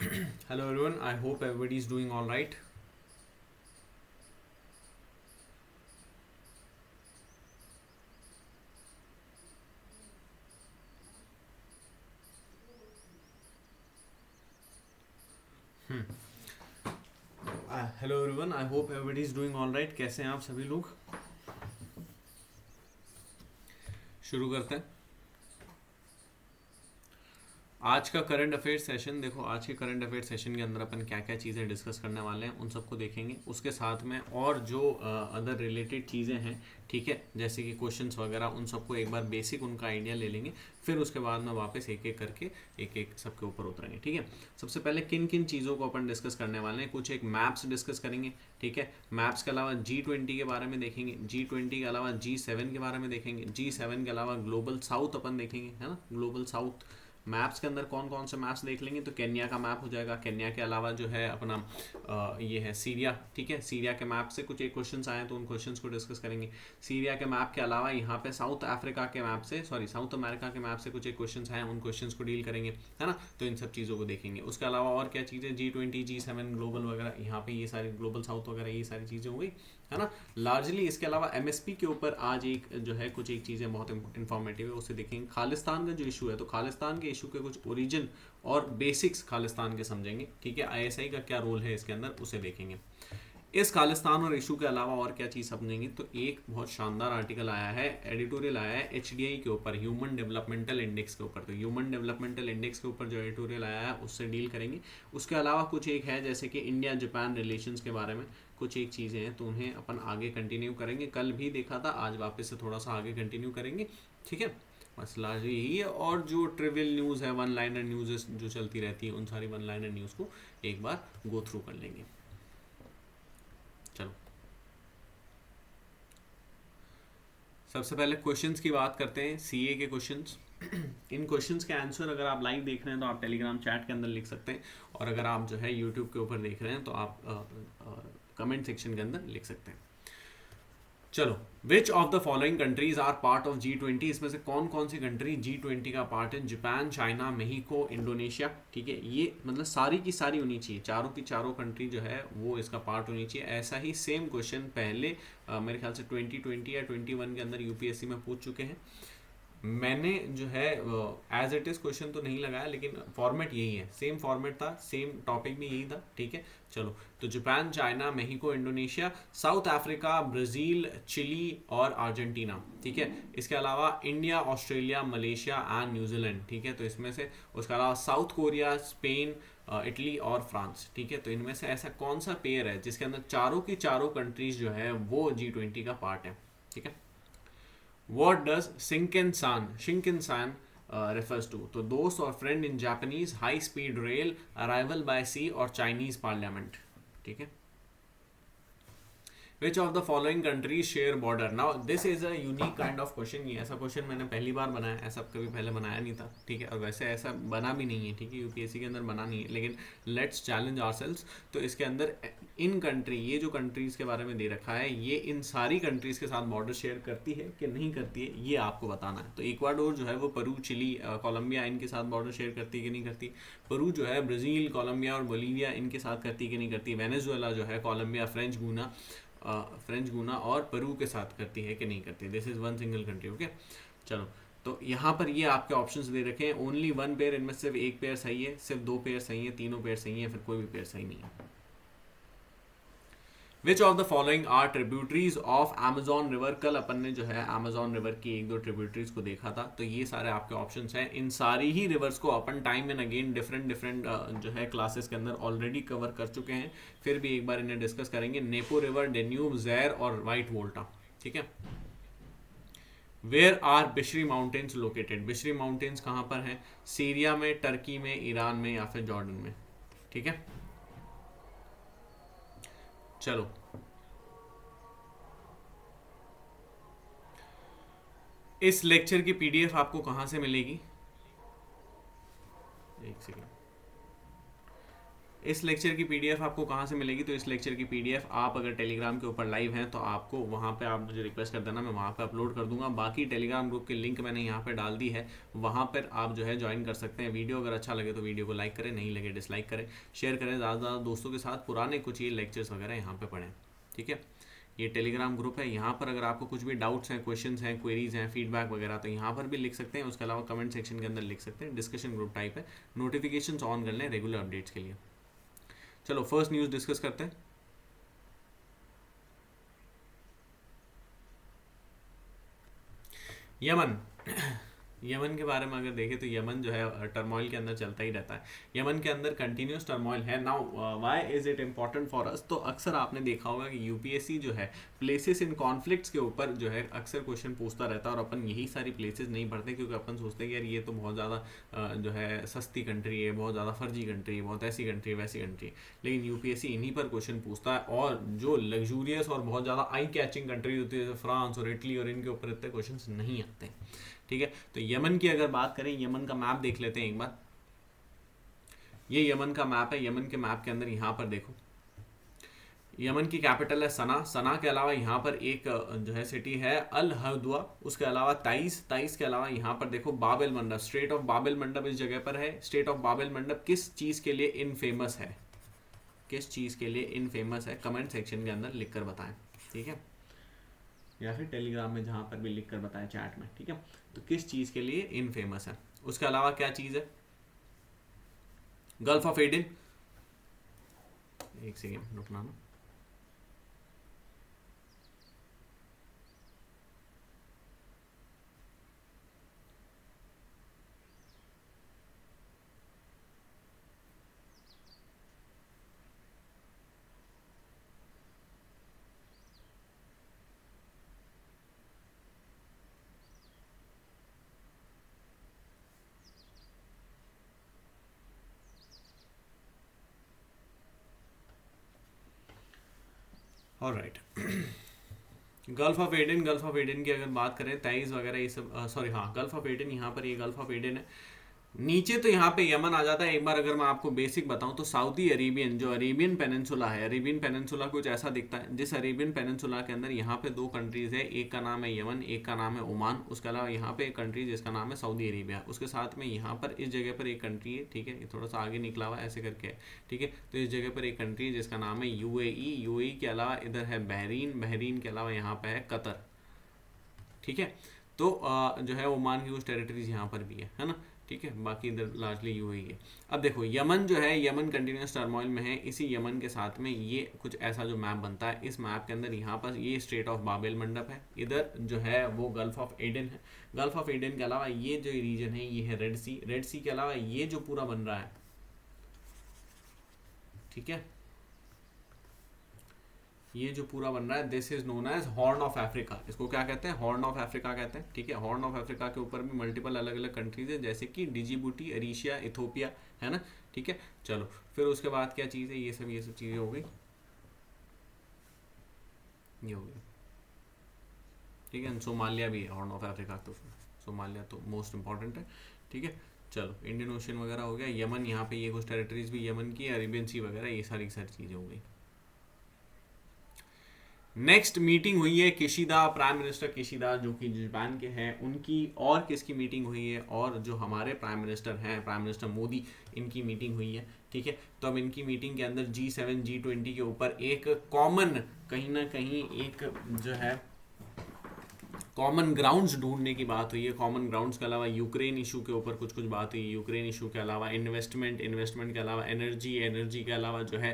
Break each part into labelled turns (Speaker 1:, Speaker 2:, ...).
Speaker 1: Hello everyone, I hope everybody is doing all right. Hello everyone, I hope everybody is doing all right. कैसे हैं आप सभी लोग? शुरू करते हैं आज का करंट अफेयर सेशन. देखो, आज के करंट अफेयर सेशन के अंदर अपन क्या क्या चीज़ें डिस्कस करने वाले हैं उन सबको देखेंगे. उसके साथ में और जो अदर रिलेटेड चीज़ें हैं, ठीक है, जैसे कि क्वेश्चंस वगैरह, उन सबको एक बार बेसिक उनका आइडिया ले लेंगे. फिर उसके बाद में वापस एक एक करके एक एक सबके ऊपर उतरेंगे. ठीक है, सबसे पहले किन किन चीज़ों को अपन डिस्कस करने वाले हैं. कुछ एक मैप्स डिस्कस करेंगे. ठीक है, मैप्स के अलावा G20 के बारे में देखेंगे. G20 के अलावा G7 के बारे में देखेंगे. G7 के अलावा ग्लोबल साउथ अपन देखेंगे, है ना. ग्लोबल साउथ मैप्स के अंदर कौन कौन से मैप्स देख लेंगे, तो केन्या का मैप हो जाएगा. केन्या के अलावा जो है अपना ये है सीरिया. ठीक है, सीरिया के मैप से कुछ एक क्वेश्चंस आए तो उन क्वेश्चंस को डिस्कस करेंगे. सीरिया के मैप के अलावा यहाँ पे साउथ अफ्रीका के मैप से, सॉरी, साउथ अमेरिका के मैप से कुछ एक क्वेश्चंस आए, उन क्वेश्चंस को डील करेंगे, है ना. तो इन सब चीज़ों को देखेंगे. उसके अलावा और क्या चीज़ें, G20 G7 ग्लोबल वगैरह, यहाँ पे ये सारी ग्लोबल साउथ वगैरह ये सारी चीज़ें हो गई, है ना, लार्जली. इसके अलावा MSP के ऊपर आज एक जो है कुछ एक चीज़ें बहुत इंफॉर्मेटिव है, उसे देखेंगे. खालिस्तान का जो इशू है, तो खालिस्तान के इशू के कुछ ओरिजिन और बेसिक्स खालिस्तान के समझेंगे. ठीक है, ISI का क्या रोल है इसके अंदर, उसे देखेंगे. इस खालिस्तान और इशू के अलावा और क्या चीज़ समझेंगे, तो एक बहुत शानदार आर्टिकल आया है, एडिटोरियल आया है HDI के ऊपर, ह्यूमन डेवलपमेंटल इंडेक्स के ऊपर. तो ह्यूमन डेवलपमेंटल इंडेक्स के ऊपर जो एडिटोरियल आया है उससे डील करेंगे. उसके अलावा कुछ एक है जैसे कि इंडिया जापान रिलेशंस के बारे में कुछ एक चीज़ें हैं, तो उन्हें अपन आगे कंटिन्यू करेंगे. कल भी देखा था, आज वापस से थोड़ा सा आगे कंटिन्यू करेंगे. ठीक है, बस लार्जली यही है. और जो ट्रिवियल न्यूज़ है, वन लाइनर न्यूज़ जो चलती रहती है, उन सारी वन लाइनर न्यूज़ को एक बार गो थ्रू कर लेंगे. चलो, सबसे पहले क्वेश्चंस की बात करते हैं. CA के क्वेश्चंस. इन क्वेश्चंस के आंसर अगर आप लाइव देख रहे हैं तो आप टेलीग्राम चैट के अंदर लिख सकते हैं, और अगर आप जो है यूट्यूब के ऊपर देख रहे हैं तो आप कमेंट सेक्शन के अंदर लिख सकते हैं. चलो, which of the following countries are part of G20. इसमें से कौन कौन सी कंट्री G20 का पार्ट है. Japan, China, Mexico, Indonesia. ठीक है, ये मतलब सारी की सारी होनी चाहिए, चारों की चारों कंट्री जो है वो इसका पार्ट होनी चाहिए. ऐसा ही सेम क्वेश्चन पहले मेरे ख्याल से 2020 या 21 के अंदर UPSC में पूछ चुके हैं. मैंने जो है एज इट इज़ क्वेश्चन तो नहीं लगाया, लेकिन फॉर्मेट यही है, सेम फॉर्मेट था, सेम टॉपिक भी यही था. ठीक है, चलो. तो Japan, China, Mexico, Indonesia, South Africa, Brazil, Chile और अर्जेंटीना. ठीक है, इसके अलावा India, Australia, Malaysia and New Zealand. ठीक है, तो इसमें से उसके अलावा साउथ कोरिया, स्पेन, इटली और फ्रांस. ठीक है, तो इनमें से ऐसा कौन सा पेयर है जिसके अंदर चारों की चारों कंट्रीज जो है वो G20 का पार्ट है. ठीक है, What does Shinkansen refers to? तो दोस्त और friend in Japanese, high speed rail, arrival by sea और चाइनीज पार्लियामेंट. ठीक है, which of the following countries share border. Now this is a unique kind of question. ये ऐसा question मैंने पहली बार बनाया, ऐसा कभी पहले बनाया नहीं था. ठीक है, और वैसे ऐसा बना भी नहीं है. ठीक है, UPSC के अंदर बना नहीं है, लेकिन लेट्स चैलेंज आवरसेल्व्स. तो इसके अंदर इन कंट्री, ये जो कंट्रीज के बारे में दे रखा है, ये इन सारी कंट्रीज के साथ बॉर्डर शेयर करती है कि नहीं करती है, ये आपको बताना है. तो इक्वाडोर जो है वो पेरू, चिली, कोलंबिया इनके साथ बॉर्डर शेयर करती है कि नहीं करती. पेरू जो है ब्राज़ील, कोलंबिया और बोलीविया इनके साथ करती है कि नहीं करती. वेनेजुएला जो है कोलंबिया, फ्रेंच गुना और पेरू के साथ करती है कि नहीं करती. This is one single country. Okay, चलो. तो यहाँ पर ये आपके ऑप्शंस दे रखे हैं. ओनली वन पेयर, इनमें सिर्फ एक पेयर सही है, सिर्फ दो पेयर सही है, तीनों पेयर सही है, फिर कोई भी पेयर सही नहीं है. Which of the following are tributaries of Amazon river. कल अपन ने जो है अमेजॉन रिवर की एक दो ट्रिब्यूटरीज को देखा था. तो ये सारे आपके ऑप्शंस हैं. इन सारी ही रिवर्स को अपन time and again different different जो है क्लासेस के अंदर ऑलरेडी कवर कर चुके हैं. फिर भी एक बार इन्हें डिस्कस करेंगे. नेपो रिवर, डेन्यूब, जैर और वाइट वोल्टा. ठीक है, where are Bishri mountains located. Bishri mountains कहाँ पर हैं. सीरिया में, टर्की में, ईरान में या फिर जॉर्डन में. ठीक है, चलो. इस लेक्चर की PDF आपको कहाँ से मिलेगी. एक सेकेंड. इस लेक्चर की पीडीएफ आपको कहाँ से मिलेगी? तो इस लेक्चर की पीडीएफ आप अगर टेलीग्राम के ऊपर लाइव हैं तो आपको वहाँ पे आप मुझे रिक्वेस्ट कर देना, मैं वहाँ पे अपलोड कर दूंगा। बाकी टेलीग्राम ग्रुप की लिंक मैंने यहाँ पे डाल दी है, वहाँ पर आप जो है ज्वाइन कर सकते हैं। वीडियो अगर अच्छा लगे तो वीडियो को लाइक करें, नहीं लगे डिसलाइक करें, शेयर करें ज़्यादा से ज़्यादा दोस्तों के साथ, पुराने कुछ ये लेक्चर्स वगैरह यहाँ पर पढ़ें, ठीक है। ये टेलीग्राम ग्रुप है, यहाँ पर अगर आपको कुछ भी डाउट्स हैं, क्वेश्चंस हैं, क्वेरीज हैं, फीडबैक वगैरह तो यहाँ पर भी लिख सकते हैं। उसके अलावा कमेंट सेक्शन के अंदर लिख सकते हैं। डिस्कशन ग्रुप टाइप है, नोटिफिकेशंस ऑन कर लें रेगुलर अपडेट्स के लिए। चलो फर्स्ट न्यूज़ डिस्कस करते हैं। यमन यमन के बारे में अगर देखें तो यमन जो है टर्मोइल के अंदर चलता ही रहता है। यमन के अंदर कंटिन्यूस टर्मोइल है। Now why is it important for us? तो अक्सर आपने देखा होगा कि यूपीएससी जो है प्लेसेस इन कॉन्फ्लिक्ट्स के ऊपर जो है अक्सर क्वेश्चन पूछता रहता है, और अपन यही सारी प्लेसेस नहीं पढ़ते क्योंकि अपन सोचते हैं कि यार ये तो बहुत ज़्यादा जो है सस्ती कंट्री है, बहुत ज़्यादा फर्जी कंट्री है, बहुत ऐसी कंट्री है वैसी कंट्री है। लेकिन यूपीएससी इन्हीं पर क्वेश्चन पूछता है, और जो लग्जूरियस और बहुत ज़्यादा आई कैचिंग कंट्री होती है जैसे फ्रांस और इटली, और इनके ऊपर इतने क्वेश्चन नहीं आते, ठीक है। तो यमन की अगर बात करें, यमन का मैप देख लेते हैं एक बार। ये यमन का मैप है। यमन के मैप के अंदर यहाँ पर देखो, यमन की कैपिटल है सना। सना के अलावा यहाँ पर एक जो है सिटी है अल हदवा, उसके अलावा ताइस। ताइस के अलावा यहाँ पर देखो बाबेल मंडप, स्ट्रेट ऑफ बाबेल मंडप इस जगह पर है। स्ट्रेट ऑफ बाबेल मंडप किस चीज़ के लिए इनफेमस है? किस चीज़ के लिए इनफेमस है? कमेंट सेक्शन के अंदर लिख कर बताएं, ठीक है, या फिर टेलीग्राम में जहाँ पर भी लिख कर बताएं चैट में, ठीक है। तो किस चीज़ के लिए इनफेमस है? उसके अलावा क्या चीज़ है? गल्फ ऑफ एडन, एक सेकेंड रुकना ना। Alright, gulf of Aden, gulf of Aden की अगर बात करें, ताइज वगैरह ये सब, सॉरी हाँ गल्फ ऑफ एडन, यहाँ पर ये गल्फ ऑफ एडन है। नीचे तो यहाँ पे यमन आ जाता है। एक बार अगर मैं आपको बेसिक बताऊं तो साउदी अरेबियन, जो अरेबियन पेनिनसुला है, अरेबियन पेनिनसुला कुछ ऐसा दिखता है। जिस अरेबियन पेनिनसुला के अंदर यहाँ पे दो कंट्रीज है, एक का नाम है यमन, एक का नाम है ओमान। उसके अलावा यहाँ पे एक कंट्री जिसका नाम है सऊदी अरेबिया। उसके साथ में यहाँ पर इस जगह पर एक कंट्री है, ठीक है, ये थोड़ा सा आगे निकला हुआ ऐसे करके है, ठीक है। तो इस जगह पर एक कंट्री है जिसका नाम है यूएई। यूएई के अलावा इधर है बहरीन, बहरीन के अलावा यहाँ पे है कतर, ठीक है। तो जो है ओमान की कुछ टेरिटरीज यहाँ पर भी है ना, ठीक है। बाकी इधर लार्जली यूएई है। अब देखो यमन जो है, यमन कंटिन्यूस टर्मोइल में है। इसी यमन के साथ में ये कुछ ऐसा जो मैप बनता है, इस मैप के अंदर यहाँ पर ये स्ट्रेट ऑफ बाबेल मंडप है, इधर जो है वो गल्फ ऑफ एडन है। गल्फ ऑफ एडन के अलावा ये जो रीजन है ये है रेड सी। रेड सी के अलावा ये जो पूरा बन रहा है, ठीक है, ये जो पूरा बन रहा है this is known as horn of Africa. इसको क्या कहते हैं? हॉर्न ऑफ अफ्रीका कहते हैं, ठीक है। हॉर्न ऑफ अफ्रीका के ऊपर भी मल्टीपल अलग अलग कंट्रीज है, जैसे कि डिजिबूटी, एरिशिया, इथोपिया, है ना, ठीक है। चलो फिर उसके बाद क्या चीज़ है? ये सब चीज़ें हो गई, ये हो गई, ठीक है। सोमालिया भी है हॉर्न ऑफ अफ्रीका, तो सोमालिया तो मोस्ट इंपॉर्टेंट है, ठीक है। चलो इंडियन ओशन वगैरह हो गया। यमन, यहाँ पे ये कुछ टेरिटरीज भी यमन की, अरेबियन सी वगैरह, ये सारी चीज़ें हो गई। नेक्स्ट मीटिंग हुई है किशिदा, प्राइम मिनिस्टर किशिदा जो कि जापान के हैं, उनकी और किसकी मीटिंग हुई है? और जो हमारे प्राइम मिनिस्टर हैं, प्राइम मिनिस्टर मोदी, इनकी मीटिंग हुई है, ठीक है। तो अब इनकी मीटिंग के अंदर G7 G20 के ऊपर एक कॉमन, कहीं ना कहीं एक जो है कॉमन ग्राउंड्स ढूंढने की बात हुई है। कॉमन ग्राउंड्स के अलावा यूक्रेन इशू के ऊपर कुछ बात हुई। यूक्रेन इशू के अलावा इन्वेस्टमेंट के अलावा एनर्जी के अलावा जो है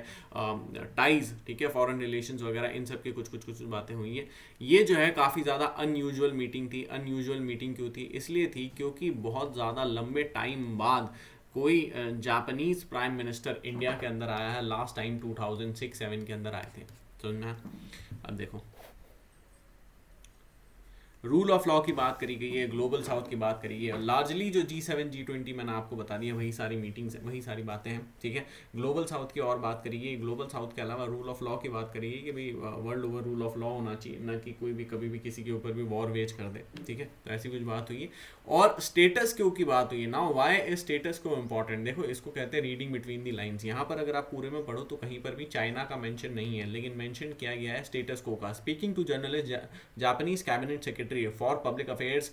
Speaker 1: टाइज, ठीक है, फॉरेन रिलेशंस वगैरह, इन सब की कुछ बातें हुई हैं। ये जो है काफ़ी ज़्यादा अनयूजुअल मीटिंग थी। अनयूजुअल मीटिंग क्यों थी? इसलिए थी क्योंकि बहुत ज़्यादा लंबे टाइम बाद कोई जापानीज प्राइम मिनिस्टर इंडिया के अंदर आया है। लास्ट टाइम 2006-07 के अंदर आए थे, समझ में? अब देखो रूल ऑफ लॉ की बात करी गई है, ग्लोबल साउथ की बात करी गई है। लार्जली जो G7 G20 मैंने आपको बता दिया, वही सारी मीटिंग्स वही सारी बातें हैं, ठीक है। ग्लोबल साउथ की और बात करी गई, ग्लोबल साउथ के अलावा रूल ऑफ लॉ की बात करी गई कि भाई world over rule of law होना चाहिए, ना कि कोई भी कभी भी किसी के ऊपर भी वॉर वेज कर दे, ठीक है। तो ऐसी कुछ बात हुई है। और स्टेटस क्यू की बात हुई है। Now why is status Q important? देखो, इसको कहते हैं रीडिंग बिटवीन द लाइंस। यहाँ पर अगर आप पूरे में पढ़ो तो कहीं पर भी चाइना का मेंशन नहीं है, लेकिन मेंशन किया गया है स्टेटस क्यू का। Speaking to journalist, Japanese cabinet secretary for public affairs,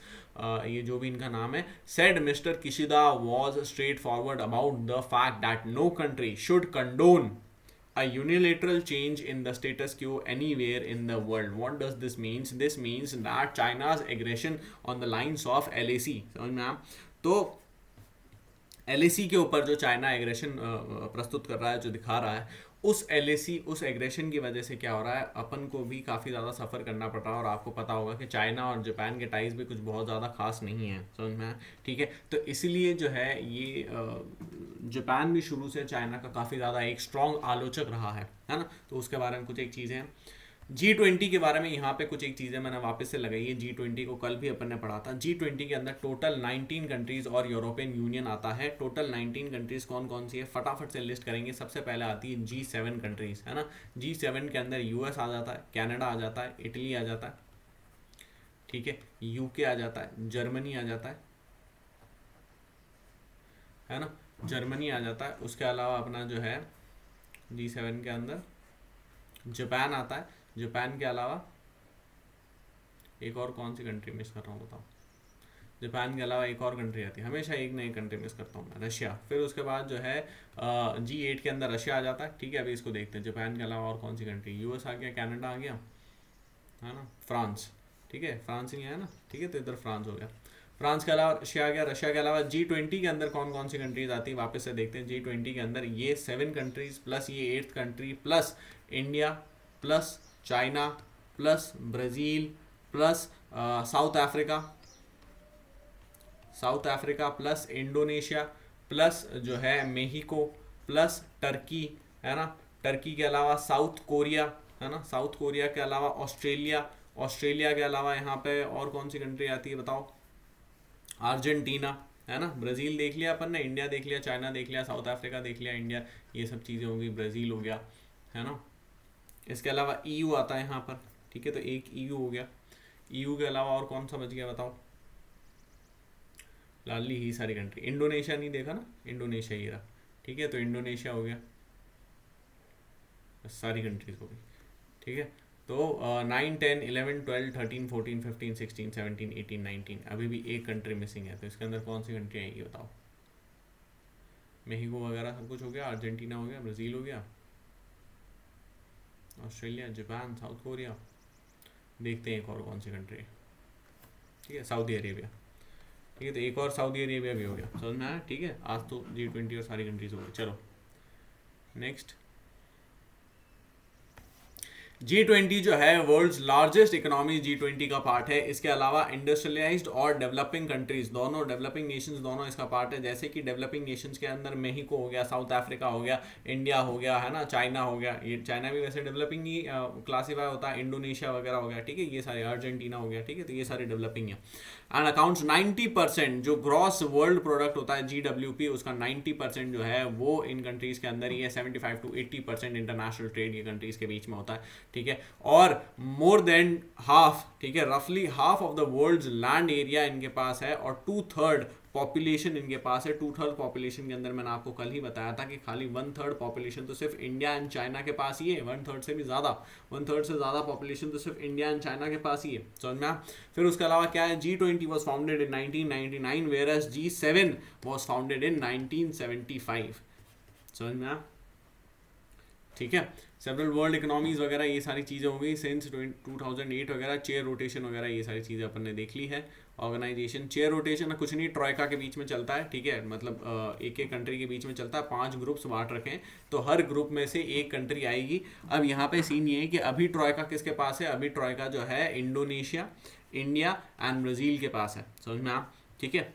Speaker 1: ये जो भी इनका नाम है, said Mr. Kishida was straightforward about the fact that no country should condone a unilateral change in the status quo anywhere in the world. What does this mean? This means that China's aggression on the lines of LAC, समझ में आप? तो LAC के ऊपर जो China aggression प्रस्तुत कर रहा है, जो दिखा रहा है, उस LAC, उस एग्रेशन की वजह से क्या हो रहा है, अपन को भी काफ़ी ज़्यादा सफ़र करना पड़ रहा है। और आपको पता होगा कि चाइना और जापान के टाइज भी कुछ बहुत ज़्यादा खास नहीं है, समझ में, ठीक है। तो इसीलिए जो है ये जापान भी शुरू से चाइना का काफ़ी ज़्यादा एक स्ट्रॉन्ग आलोचक रहा है ना। तो उसके बारे में कुछ एक चीज़ें हैं। G20 के बारे में यहाँ पे कुछ एक चीज़ें मैंने वापस से लगाई है। G20 को कल भी अपन ने पढ़ा था। G20 के अंदर टोटल 19 कंट्रीज और यूरोपियन यूनियन आता है। टोटल 19 कंट्रीज कौन कौन सी है, फटाफट से लिस्ट करेंगे। सबसे पहले आती है G7 कंट्रीज, है ना। G7 के अंदर US आ जाता है, कनाडा आ जाता है, इटली आ जाता है, ठीक है, UK आ जाता है, जर्मनी आ जाता है ना, जर्मनी आ जाता है। उसके अलावा अपना जो है G7 के अंदर जापान आता है। जापान के अलावा एक और कौन सी कंट्री मिस कर रहा हूँ बताओ? जापान के अलावा एक और कंट्री आती है, हमेशा एक नई कंट्री मिस करता हूँ मैं, रशिया। फिर उसके बाद जो है G8 के अंदर रशिया आ जाता है, ठीक है। अभी इसको देखते हैं, जापान के अलावा और कौन सी कंट्री, US आ गया, कनाडा आ गया, है ना, फ्रांस, ठीक है, फ्रांस ही है ना, ठीक है। तो इधर फ्रांस हो गया। फ्रांस के अलावा रशिया आ गया। रशिया के अलावा G20 के अंदर कौन कौन सी कंट्रीज आती है, वापस से देखते हैं। G20 के अंदर ये 7 कंट्रीज प्लस ये 8th country plus India plus China plus Brazil plus south Africa plus Indonesia plus जो है मेहिको प्लस टर्की, है ना। टर्की के अलावा साउथ कोरिया, है ना। साउथ कोरिया के अलावा ऑस्ट्रेलिया, ऑस्ट्रेलिया के अलावा यहाँ पे और कौन सी कंट्री आती है बताओ? अर्जेंटीना, है ना। ब्राज़ील देख लिया अपन ने, इंडिया देख लिया, चाइना देख लिया, साउथ अफ्रीका देख लिया, इंडिया, ये सब चीज़ें होंगी। ब्राज़ील हो गया, है ना। इसके अलावा EU आता है यहाँ पर, ठीक है। तो एक EU हो गया। EU के अलावा और कौन सा बच गया बताओ? लाली ही सारी कंट्री। इंडोनेशिया नहीं देखा ना, इंडोनेशिया ही रहा, ठीक है। तो इंडोनेशिया हो गया, सारी कंट्रीज हो गई, ठीक है। तो 9 10 11 12 13 14 15 16 17 18 19, अभी भी एक कंट्री मिसिंग है। तो इसके अंदर कौन सी कंट्री आएगी बताओ? मेहिको वगैरह सब कुछ हो गया, अर्जेंटीना हो गया, ब्राज़ील हो गया, ऑस्ट्रेलिया, जापान, साउथ कोरिया। देखते हैं एक और कौन सी कंट्री है, ठीक है, सऊदी अरेबिया, ठीक है। तो एक और सऊदी अरेबिया भी हो गया, समझ में आया, ठीक है। आज तो G20 और सारी कंट्रीज हो गई। चलो नेक्स्ट। G20 जो है वर्ल्ड्स लार्जेस्ट इकोनॉमी G20 का पार्ट है। इसके अलावा इंडस्ट्रियलाइज्ड और डेवलपिंग कंट्रीज दोनों, डेवलपिंग नेशंस दोनों इसका पार्ट है। जैसे कि डेवलपिंग नेशंस के अंदर मेहिको हो गया, साउथ अफ्रीका हो गया, इंडिया हो गया, है ना, चाइना हो गया। ये चाइना भी वैसे डेवलपिंग ही क्लासीफाई होता है, इंडोनेशिया वगैरह हो गया, ठीक है। ये सारे, अर्जेंटीना हो गया, ठीक है। तो ये सारे डेवलपिंग है। एंड अकाउंट्स 90% जो ग्रॉस वर्ल्ड प्रोडक्ट होता है GWP, उसका 90% जो है वो इन कंट्रीज के अंदर ही है। 75 to 80% इंटरनेशनल ट्रेड ये कंट्रीज के बीच में होता है, ठीक है। और मोर देन हाफ, ठीक है, रफली half of the world's land area इनके पास है, और 2/3 पॉपुलेशन इनके पास है। 2/3 पॉपुलेशन के अंदर मैंने आपको कल ही बताया था कि खाली 1/3 पॉपुलेशन तो सिर्फ इंडिया एंड चाइना के पास ही है। 1/3 से भी ज़्यादा, 1/3 से ज़्यादा पॉपुलेशन तो सिर्फ इंडिया एंड चाइना के पास ही है, समझ में। फिर उसके अलावा क्या है, G20 was founded in 1999 whereas G7 was founded in 1975, समझ में, ठीक है। सेवरल वर्ल्ड इकोनॉमीज वगैरह ये सारी चीज़ें हो गई सिंस 2008 वगैरह। चेयर रोटेशन वगैरह ये सारी चीज़ें अपन ने देख ली है। ऑर्गेनाइजेशन, चेयर रोटेशन कुछ नहीं, ट्रॉयका के बीच में चलता है, ठीक है। मतलब एक एक कंट्री के बीच में चलता है। 5 ग्रुप्स बांट रखे हैं, तो हर ग्रुप में से एक कंट्री आएगी। अब यहाँ पे सीन ये है कि अभी ट्रॉयका किसके पास है? अभी ट्रॉयका जो है इंडोनेशिया, इंडिया एंड ब्राज़ील के पास है, समझ में आप, ठीक है।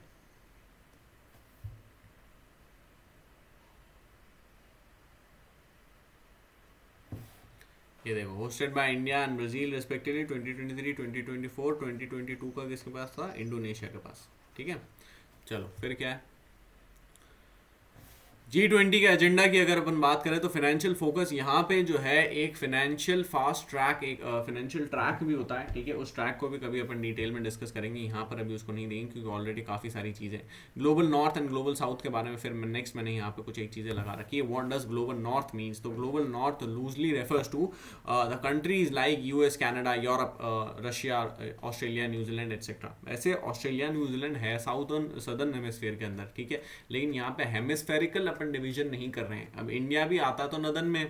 Speaker 1: ये देखो hosted by India and Brazil respectively 2023, 2024, 2022 का किसके पास था? इंडोनेशिया के पास। ठीक है, चलो फिर क्या है G20 के एजेंडा की अगर अपन बात करें तो फाइनेंशियल फोकस यहाँ पे जो है एक फाइनेंशियल फास्ट ट्रैक, एक फाइनेंशियल ट्रैक भी होता है। ठीक है, उस ट्रैक को भी कभी अपन डिटेल में डिस्कस करेंगे, यहाँ पर अभी उसको नहीं देंगे क्योंकि ऑलरेडी काफ़ी सारी चीज़ें। Global north and global south के बारे में फिर नेक्स्ट मैंने यहाँ पे कुछ एक चीज़ें लगा रखी है। What does global north means? तो global north loosely refers to the countries like US, Canada, Europe, Russia, Australia, New Zealand etcetera. ऐसे ऑस्ट्रेलिया न्यूजीलैंड है सदर्न हेमिस्फीयर के अंदर। ठीक है, लेकिन यहाँ पे हेमिस्फेरिकल अपन डिवीजन नहीं कर रहे हैं। अब इंडिया भी आता तो नदन में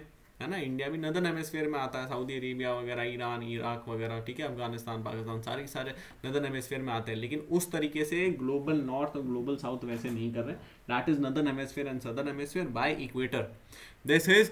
Speaker 1: है ना, इंडिया भी नदन हेमिस्फीयर में आता है, सऊदी अरेबिया वगैरह, ईरान, इराक वगैरह, ठीक है, अफगानिस्तान, पाकिस्तान, सारे नदन हेमिस्फीयर में आते हैं। लेकिन उस तरीके से ग्लोबल नॉर्थ और ग्लोबल साउथ वैसे नहीं कर रहे। That is northern hemisphere and southern hemisphere by equator. This is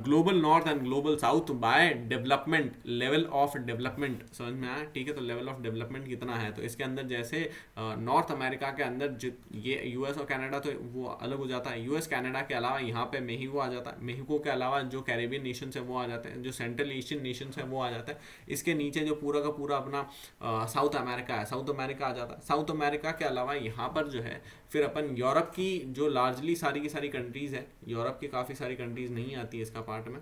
Speaker 1: global north and global south by development, level of development. समझ में आया? ठीक है, तो लेवल ऑफ डेवलपमेंट कितना है, तो इसके अंदर जैसे नॉर्थ अमेरिका के अंदर ये US और कनाडा तो वो अलग हो जाता है। US कनाडा के अलावा यहाँ पे मेxico आ जाता है, मेxico के अलावा जो कैरेबियन नेशंस है वो आ जाते हैं, जो सेंट्रल एशियन नेशंस है वो आ जाता है। इसके नीचे जो पूरा का पूरा अपना साउथ अमेरिका है, साउथ अमेरिका आ जाता है। साउथ अमेरिका के अलावा यहाँ पर जो है फिर अपन यूरोप की जो लार्जली सारी की सारी कंट्रीज़ है, यूरोप की काफ़ी सारी कंट्रीज़ नहीं आती है इसका पार्ट में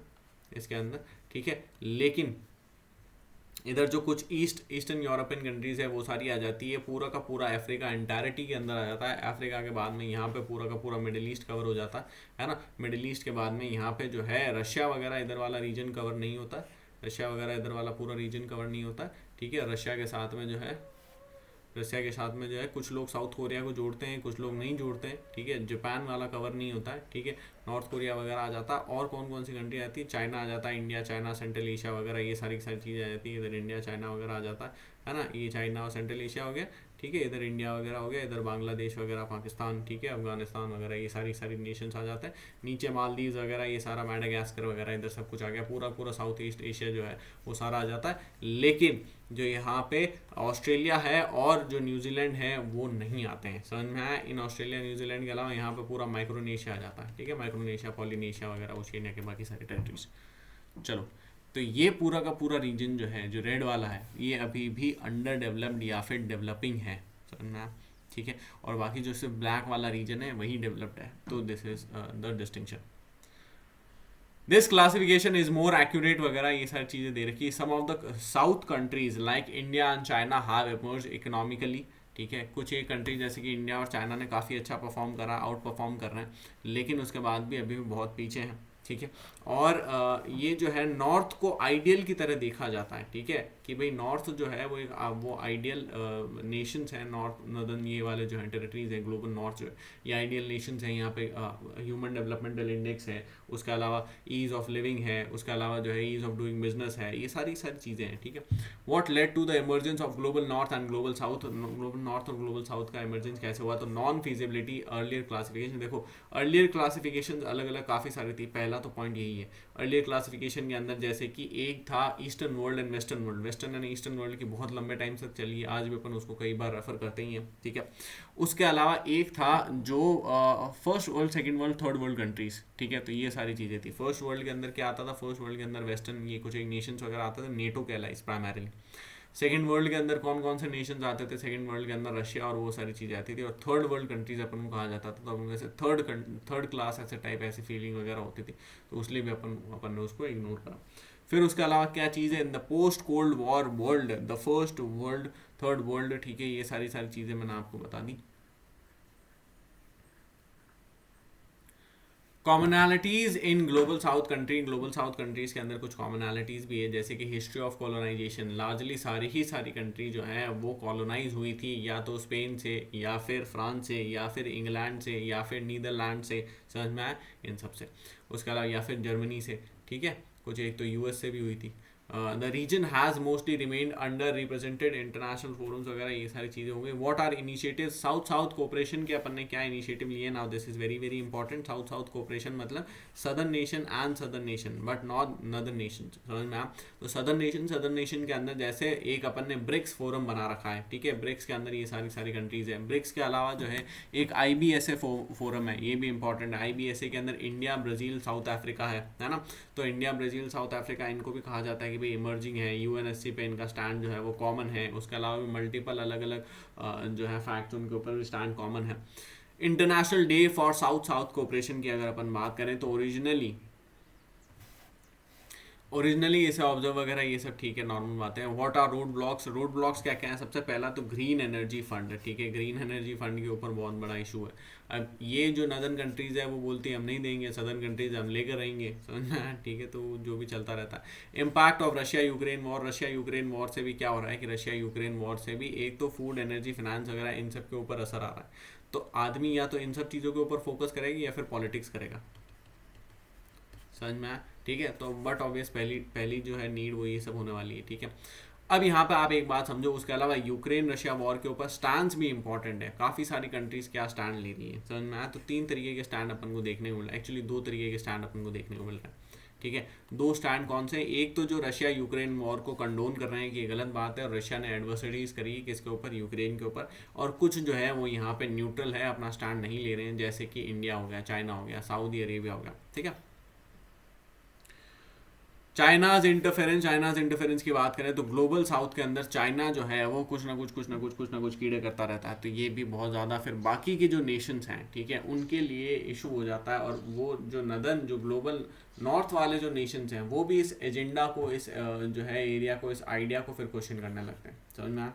Speaker 1: इसके अंदर। ठीक है, लेकिन इधर जो कुछ ईस्टर्न यूरोपियन कंट्रीज़ है वो सारी आ जाती है। पूरा का पूरा अफ्रीका एंटायरिटी के अंदर आ जाता है। अफ्रीका के बाद में यहाँ पे पूरा का पूरा मिडिल ईस्ट कवर हो जाता है ना। मिडिल ईस्ट के बाद में यहाँ पे जो है रशिया वगैरह इधर वाला रीजन कवर नहीं होता है, रशिया वगैरह इधर वाला पूरा रीजन कवर नहीं होता है। ठीक है, रशिया के साथ में जो है कुछ लोग साउथ कोरिया को जोड़ते हैं, कुछ लोग नहीं जोड़ते हैं। ठीक है, जापान वाला कवर नहीं होता है। ठीक है, नॉर्थ कोरिया वगैरह आ जाता है। और कौन कौन सी कंट्री आती है? चाइना आ जाता है, इंडिया, चाइना, सेंट्रल एशिया वगैरह, ये सारी चीज़ें आ जाती है। इधर इंडिया चाइना वगैरह आ जाता है ना, ये चाइना और सेंट्रल एशिया हो गया। ठीक है, इधर इंडिया वगैरह हो गया, इधर बांग्लादेश वगैरह, पाकिस्तान, ठीक है, अफगानिस्तान वगैरह, ये सारी नेशंस आ जाते हैं। नीचे मालदीव वगैरह, ये सारा मैडागास्कर वगैरह, इधर सब कुछ आ गया। पूरा साउथ ईस्ट एशिया जो है वो सारा आ जाता है। लेकिन जो यहाँ पे ऑस्ट्रेलिया है और जो न्यूजीलैंड है वो नहीं आते हैं। समझ में आया? इन ऑस्ट्रेलिया न्यूजीलैंड के अलावा यहाँ पे पूरा माइक्रोनेशिया आ जाता है। ठीक है, माइक्रोनेशिया, पॉलिनेशिया वगैरह, ओशिनिया के बाकी सारे टेरिटरीज। चलो, तो ये पूरा का पूरा रीजन जो है, जो रेड वाला है, ये अभी भी अंडर डेवलप्ड या फिर डेवलपिंग है। समझ में आया? ठीक है, और बाकी जो सिर्फ ब्लैक वाला रीजन है वही डेवलप्ड है। तो this is the distinction. This classification is more accurate वगैरह, ये सारी चीज़ें दे रखी है। Some of the south countries like India and China have emerged economically. ठीक है, कुछ एक कंट्री जैसे कि इंडिया और चाइना ने काफ़ी अच्छा परफॉर्म करा, आउट परफॉर्म कर रहे हैं, लेकिन उसके बाद भी अभी भी बहुत पीछे हैं। ठीक है, और ये जो है नॉर्थ को आइडियल की तरह देखा जाता है। ठीक है, कि भाई नॉर्थ जो है वो एक वो आइडियल नेशंस हैं। नॉर्थ नॉर्दर्न ये वाले जो हैं टेरिटरीज हैं, ग्लोबल नॉर्थ जो है ये आइडियल नेशंस हैं। यहाँ पे ह्यूमन डेवलपमेंटल इंडेक्स है, उसके अलावा ईज ऑफ लिविंग है, उसके अलावा जो है ईज ऑफ डूइंग बिजनेस है, ये सारी चीज़ें हैं। ठीक है, what led to the emergence of global north and global south? Global north और ग्लोबल साउथ का इमर्जेंस कैसे हुआ? तो नॉन फिजिबिलिटी अर्लियर क्लासिफिकेशन। देखो, अर्लियर क्लासिफिकेशन अलग अलग काफ़ी सारी थी। पहला तो पॉइंट यही है, अर्लियर क्लासिफिकेशन के अंदर जैसे कि एक था eastern world and western world. Western and eastern world की बहुत लंबे टाइम से चली है, आज भी अपन उसको कई बार रेफर करते ही हैं। ठीक है, उसके अलावा एक था जो first world, second world, third world countries. ठीक है, तो ये सारी चीज़ें थी। फर्स्ट वर्ल्ड के अंदर क्या आता था? फर्स्ट वर्ल्ड के अंदर वेस्टर्न ये कुछ एक नेशंस वगैरह आते थे, नेटो कहलाइज प्राइमरीली। सेकंड वर्ल्ड के अंदर कौन कौन से नेशंस आते थे? सेकंड वर्ल्ड के अंदर रशिया और वो सारी चीज़ें आती थी। और थर्ड वर्ल्ड कंट्रीज अपन को कहा जाता था, तो अपन वैसे थर्ड क्लास ऐसे टाइप ऐसी फीलिंग वगैरह होती थी, तो उसलिए भी अपन ने उसको इग्नोर करा। फिर उसके अलावा क्या चीज़ है? In the post cold war world, the first world, third world. ठीक है, ये सारी चीज़ें मैंने आपको बता दी। Commonalities in global south countries के अंदर कुछ कॉमनैलिटीज़ भी है, जैसे कि हिस्ट्री ऑफ कॉलोनाइजेशन। लार्जली सारी कंट्री जो हैं वो कॉलोनाइज हुई थी, या तो स्पेन से, या फिर फ्रांस से, या फिर इंग्लैंड से, या फिर नीदरलैंड से। समझ में आया? इन सब से। उसके अलावा या फिर जर्मनी से। ठीक है, कुछ एक तो US से भी हुई थी, the reason has mostly remained under represented international forums वगैरह, ये सारी चीज़ें हो गई. What are initiative south south cooperation के अपन ने क्या इनिशिएटिव लिए. Now this is very very important. South south cooperation मतलब southern nation and southern nation but not northern nation. समझ में आप. तो सदर्न नेशन के अंदर जैसे एक अपन ने ब्रिक्स फोरम बना रखा है. ठीक है, ब्रिक्स के अंदर ये सारी सारी कंट्रीज हैं. ब्रिक्स के अलावा जो है एक IBSA फोरम है, ये भी इंपॉर्टेंट है. IBSA के अंदर इंडिया, ब्राज़ील, साउथ अफ्रीका है ना. तो इंडिया, ब्राज़ील, साउथ अफ्रीका, इनको भी कहा जाता है कि भाई इमर्जिंग है. UNSC पे इनका स्टैंड जो है वो कॉमन है. उसके अलावा भी मल्टीपल अलग अलग जो है फैक्ट्स उनके ऊपर भी स्टैंड कॉमन है. International day for south south cooperation की अगर अपन बात करें तो ओरिजिनली इसे ऑब्जर्व वगैरह ये सब ठीक है, नॉर्मल बातें हैं. What are road blocks. Road blocks क्या क्या है. सबसे पहला तो ग्रीन एनर्जी फंड. ठीक है, ग्रीन एनर्जी फंड के ऊपर बहुत बड़ा इशू है. अब ये जो नदर्न कंट्रीज है वो बोलती है हम नहीं देंगे, सदर्न कंट्रीज हम लेकर रहेंगे. समझना है. ठीक है, तो जो भी चलता रहता है. Impact of Russia Ukraine war. Russia Ukraine war से भी क्या हो रहा है कि रशिया यूक्रेन वॉर से भी एक तो फूड, एनर्जी, फाइनेंस वगैरह इन सब के ऊपर असर आ रहा है. तो आदमी या तो इन सब चीज़ों के ऊपर फोकस करेगी या फिर पॉलिटिक्स करेगा. समझ में आया. ठीक है, तो बट ऑब्वियस पहली जो है नीड वो ये सब होने वाली है. ठीक है, अब यहाँ पे आप एक बात समझो. उसके अलावा यूक्रेन रशिया वॉर के ऊपर स्टैंड भी इंपॉर्टेंट है. काफ़ी सारी कंट्रीज क्या स्टैंड ले रही है. समझ में आया. तो 3 तरीके के स्टैंड अपन को देखने को मिल रहा है. एक्चुअली 2 तरीके के स्टैंड अपन को देखने को मिल रहा है. ठीक है, 2 स्टैंड कौन से. एक तो जो रशिया यूक्रेन वॉर को कंडोन कर रहे हैं कि ये गलत बात है और रशिया ने एडवर्सरीज करी किसके ऊपर, यूक्रेन के ऊपर. और कुछ जो है वो यहाँ पे न्यूट्रल है, अपना स्टैंड नहीं ले रहे हैं, जैसे कि इंडिया हो गया, चाइना हो गया, सऊदी अरेबिया हो गया. ठीक है, चाइनाज इंटरफेरेंस की बात करें तो ग्लोबल साउथ के अंदर चाइना जो है वो कुछ ना कुछ कीड़े करता रहता है. तो ये भी बहुत ज़्यादा फिर बाकी के जो नेशंस हैं, ठीक है, उनके लिए इशू हो जाता है. और वो जो नदर्न, जो ग्लोबल नॉर्थ वाले जो नेशंस हैं वो भी इस एजेंडा को, इस जो है एरिया को, इस आइडिया को फिर क्वेश्चन करने लगते हैं. समझ में आया.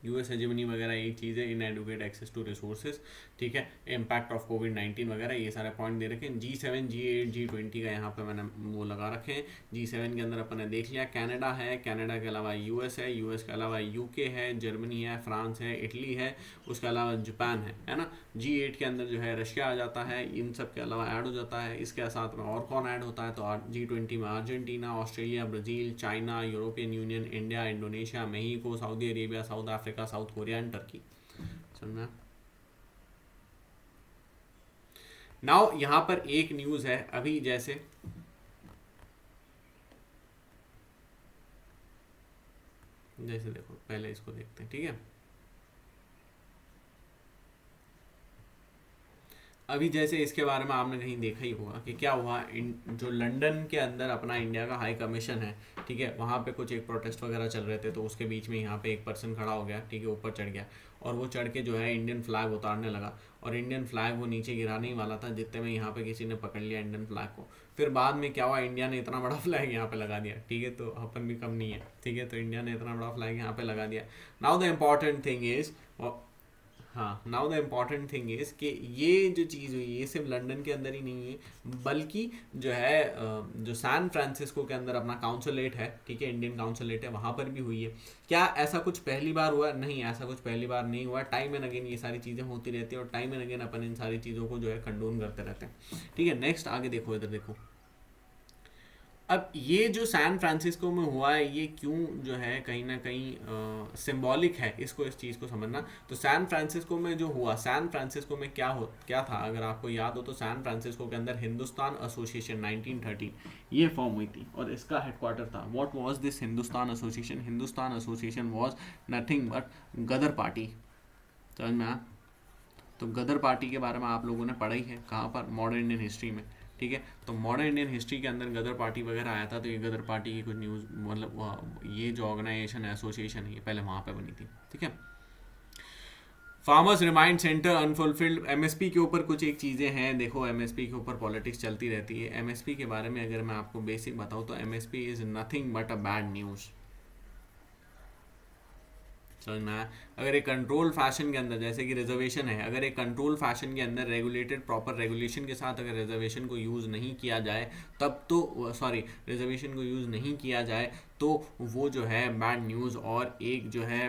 Speaker 1: US हेजेमनी वगैरह ये चीज़ें, इन एडुकेट एक्सेस टू रिसोर्सेज. ठीक है, इम्पैक्ट ऑफ कोविड-19 वगैरह ये सारे पॉइंट दे रखे हैं. G7, G8, G20 का यहाँ पे मैंने वो लगा रखे हैं. G7 के अंदर अपन ने देख लिया कनाडा है, कनाडा के अलावा US है, US के अलावा UK है, जर्मनी है, फ्रांस है, इटली है, उसके अलावा जापान है ना. G8 के अंदर जो है रशिया आ जाता है, इन सब के अलावा ऐड हो जाता है. इसके साथ में और कौन ऐड होता है तो G20 में Argentina, Australia, Brazil, China, European union, India, Indonesia, Mexico, Saudi Arabia, south Africa, south Korea and Turkey. समझना. नाउ यहाँ पर एक न्यूज़ है अभी, जैसे देखो पहले इसको देखते हैं. ठीक है, अभी जैसे इसके बारे में आपने कहीं देखा ही होगा कि क्या हुआ. जो लंदन के अंदर अपना इंडिया का हाई कमीशन है, ठीक है, वहाँ पे कुछ एक प्रोटेस्ट वगैरह चल रहे थे. तो उसके बीच में यहाँ पे एक पर्सन खड़ा हो गया. ठीक है, ऊपर चढ़ गया और वो चढ़ के जो है इंडियन फ्लैग उतारने लगा. और इंडियन फ्लैग वो नीचे गिराने ही वाला था जितने में यहाँ पे किसी ने पकड़ लिया इंडियन फ्लैग को. फिर बाद में क्या हुआ, इंडिया ने इतना बड़ा फ्लैग यहाँ पे लगा दिया. ठीक है, तो अपन भी कम नहीं है. ठीक है, तो इंडिया ने इतना बड़ा फ्लैग यहाँ पे लगा दिया. Now the important thing is, हाँ, now the important thing is कि ये जो चीज़ हुई ये सिर्फ लंदन के अंदर ही नहीं है, बल्कि जो है जो सैन फ्रांसिस्को के अंदर अपना काउंसलेट है, ठीक है, इंडियन काउंसलेट है, वहाँ पर भी हुई है. क्या ऐसा कुछ पहली बार हुआ? नहीं, ऐसा कुछ पहली बार नहीं हुआ. टाइम एंड अगेन ये सारी चीज़ें होती रहती है और टाइम एंड अगेन अपन इन सारी चीज़ों को जो है कंडोन करते रहते हैं. ठीक है, नेक्स्ट आगे देखो, इधर देखो. अब ये जो सैन फ्रांसिस्को में हुआ है ये क्यों जो है कहीं ना कहीं सिंबॉलिक है, इसको, इस चीज़ को समझना. तो सैन फ्रांसिस्को में जो हुआ, सैन फ्रांसिस्को में क्या था, अगर आपको याद हो तो सैन फ्रांसिस्को के अंदर हिंदुस्तान एसोसिएशन 1913 ये फॉर्म हुई थी और इसका हेडक्वार्टर था. What was this Hindustan association? Hindustan association was nothing but Ghadar party. समझ में आया. तो गदर पार्टी के बारे में आप लोगों ने पढ़ा ही है. कहाँ पर? मॉडर्न इंडियन हिस्ट्री में. ठीक है, तो मॉडर्न इंडियन हिस्ट्री के अंदर गदर पार्टी वगैरह आया था. तो ये गदर पार्टी की कुछ न्यूज़, मतलब ये जो ऑर्गेनाइजेशन है, एसोसिएशन है, ये पहले वहाँ पे बनी थी. ठीक है, farmers remind centre unfulfilled. MSP के ऊपर कुछ एक चीज़ें हैं. देखो, एमएसपी के ऊपर पॉलिटिक्स चलती रहती है. एमएसपी के बारे में अगर मैं आपको बेसिक बताऊँ तो MSP is nothing but a bad news. समझ में आया. अगर एक कंट्रोल फैशन के अंदर, जैसे कि रिजर्वेशन है, अगर एक कंट्रोल फैशन के अंदर रेगुलेटेड प्रॉपर रेगुलेशन के साथ अगर रिजर्वेशन को यूज़ नहीं किया जाए, तब तो सॉरी रिजर्वेशन को यूज़ नहीं किया जाए तो वो जो है बैड न्यूज़ और एक जो है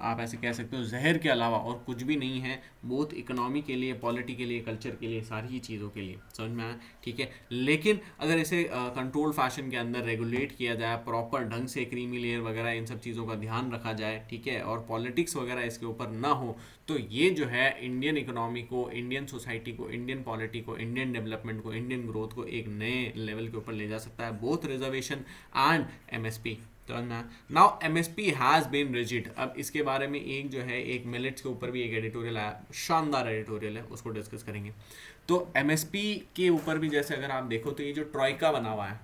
Speaker 1: आप ऐसे कह सकते हो जहर के अलावा और कुछ भी नहीं है, बोथ इकोनॉमी के लिए, पॉलिटी के लिए, कल्चर के लिए, सारी ही चीज़ों के लिए। समझ में आया? ठीक है। लेकिन अगर इसे कंट्रोल फैशन के अंदर रेगुलेट किया जाए, प्रॉपर ढंग से क्रीमी लेयर वगैरह इन सब चीज़ों का ध्यान रखा जाए, ठीक है, और पॉलिटिक्स वगैरह इसके ऊपर ना हो, तो ये जो है इंडियन इकोनॉमी को, इंडियन सोसाइटी को, इंडियन पॉलिटी को, इंडियन डेवलपमेंट को, इंडियन ग्रोथ को एक नए लेवल के ऊपर ले जा सकता है, बोथ रिजर्वेशन एंड एमएसपी। तो now MSP has been rigid. अब इसके बारे में एक जो है एक मिलिट्स के ऊपर भी एक एडिटोरियल आया, शानदार एडिटोरियल है, उसको डिस्कस करेंगे। तो एमएसपी के ऊपर भी जैसे अगर आप देखो तो ये जो ट्रॉइका बना हुआ है,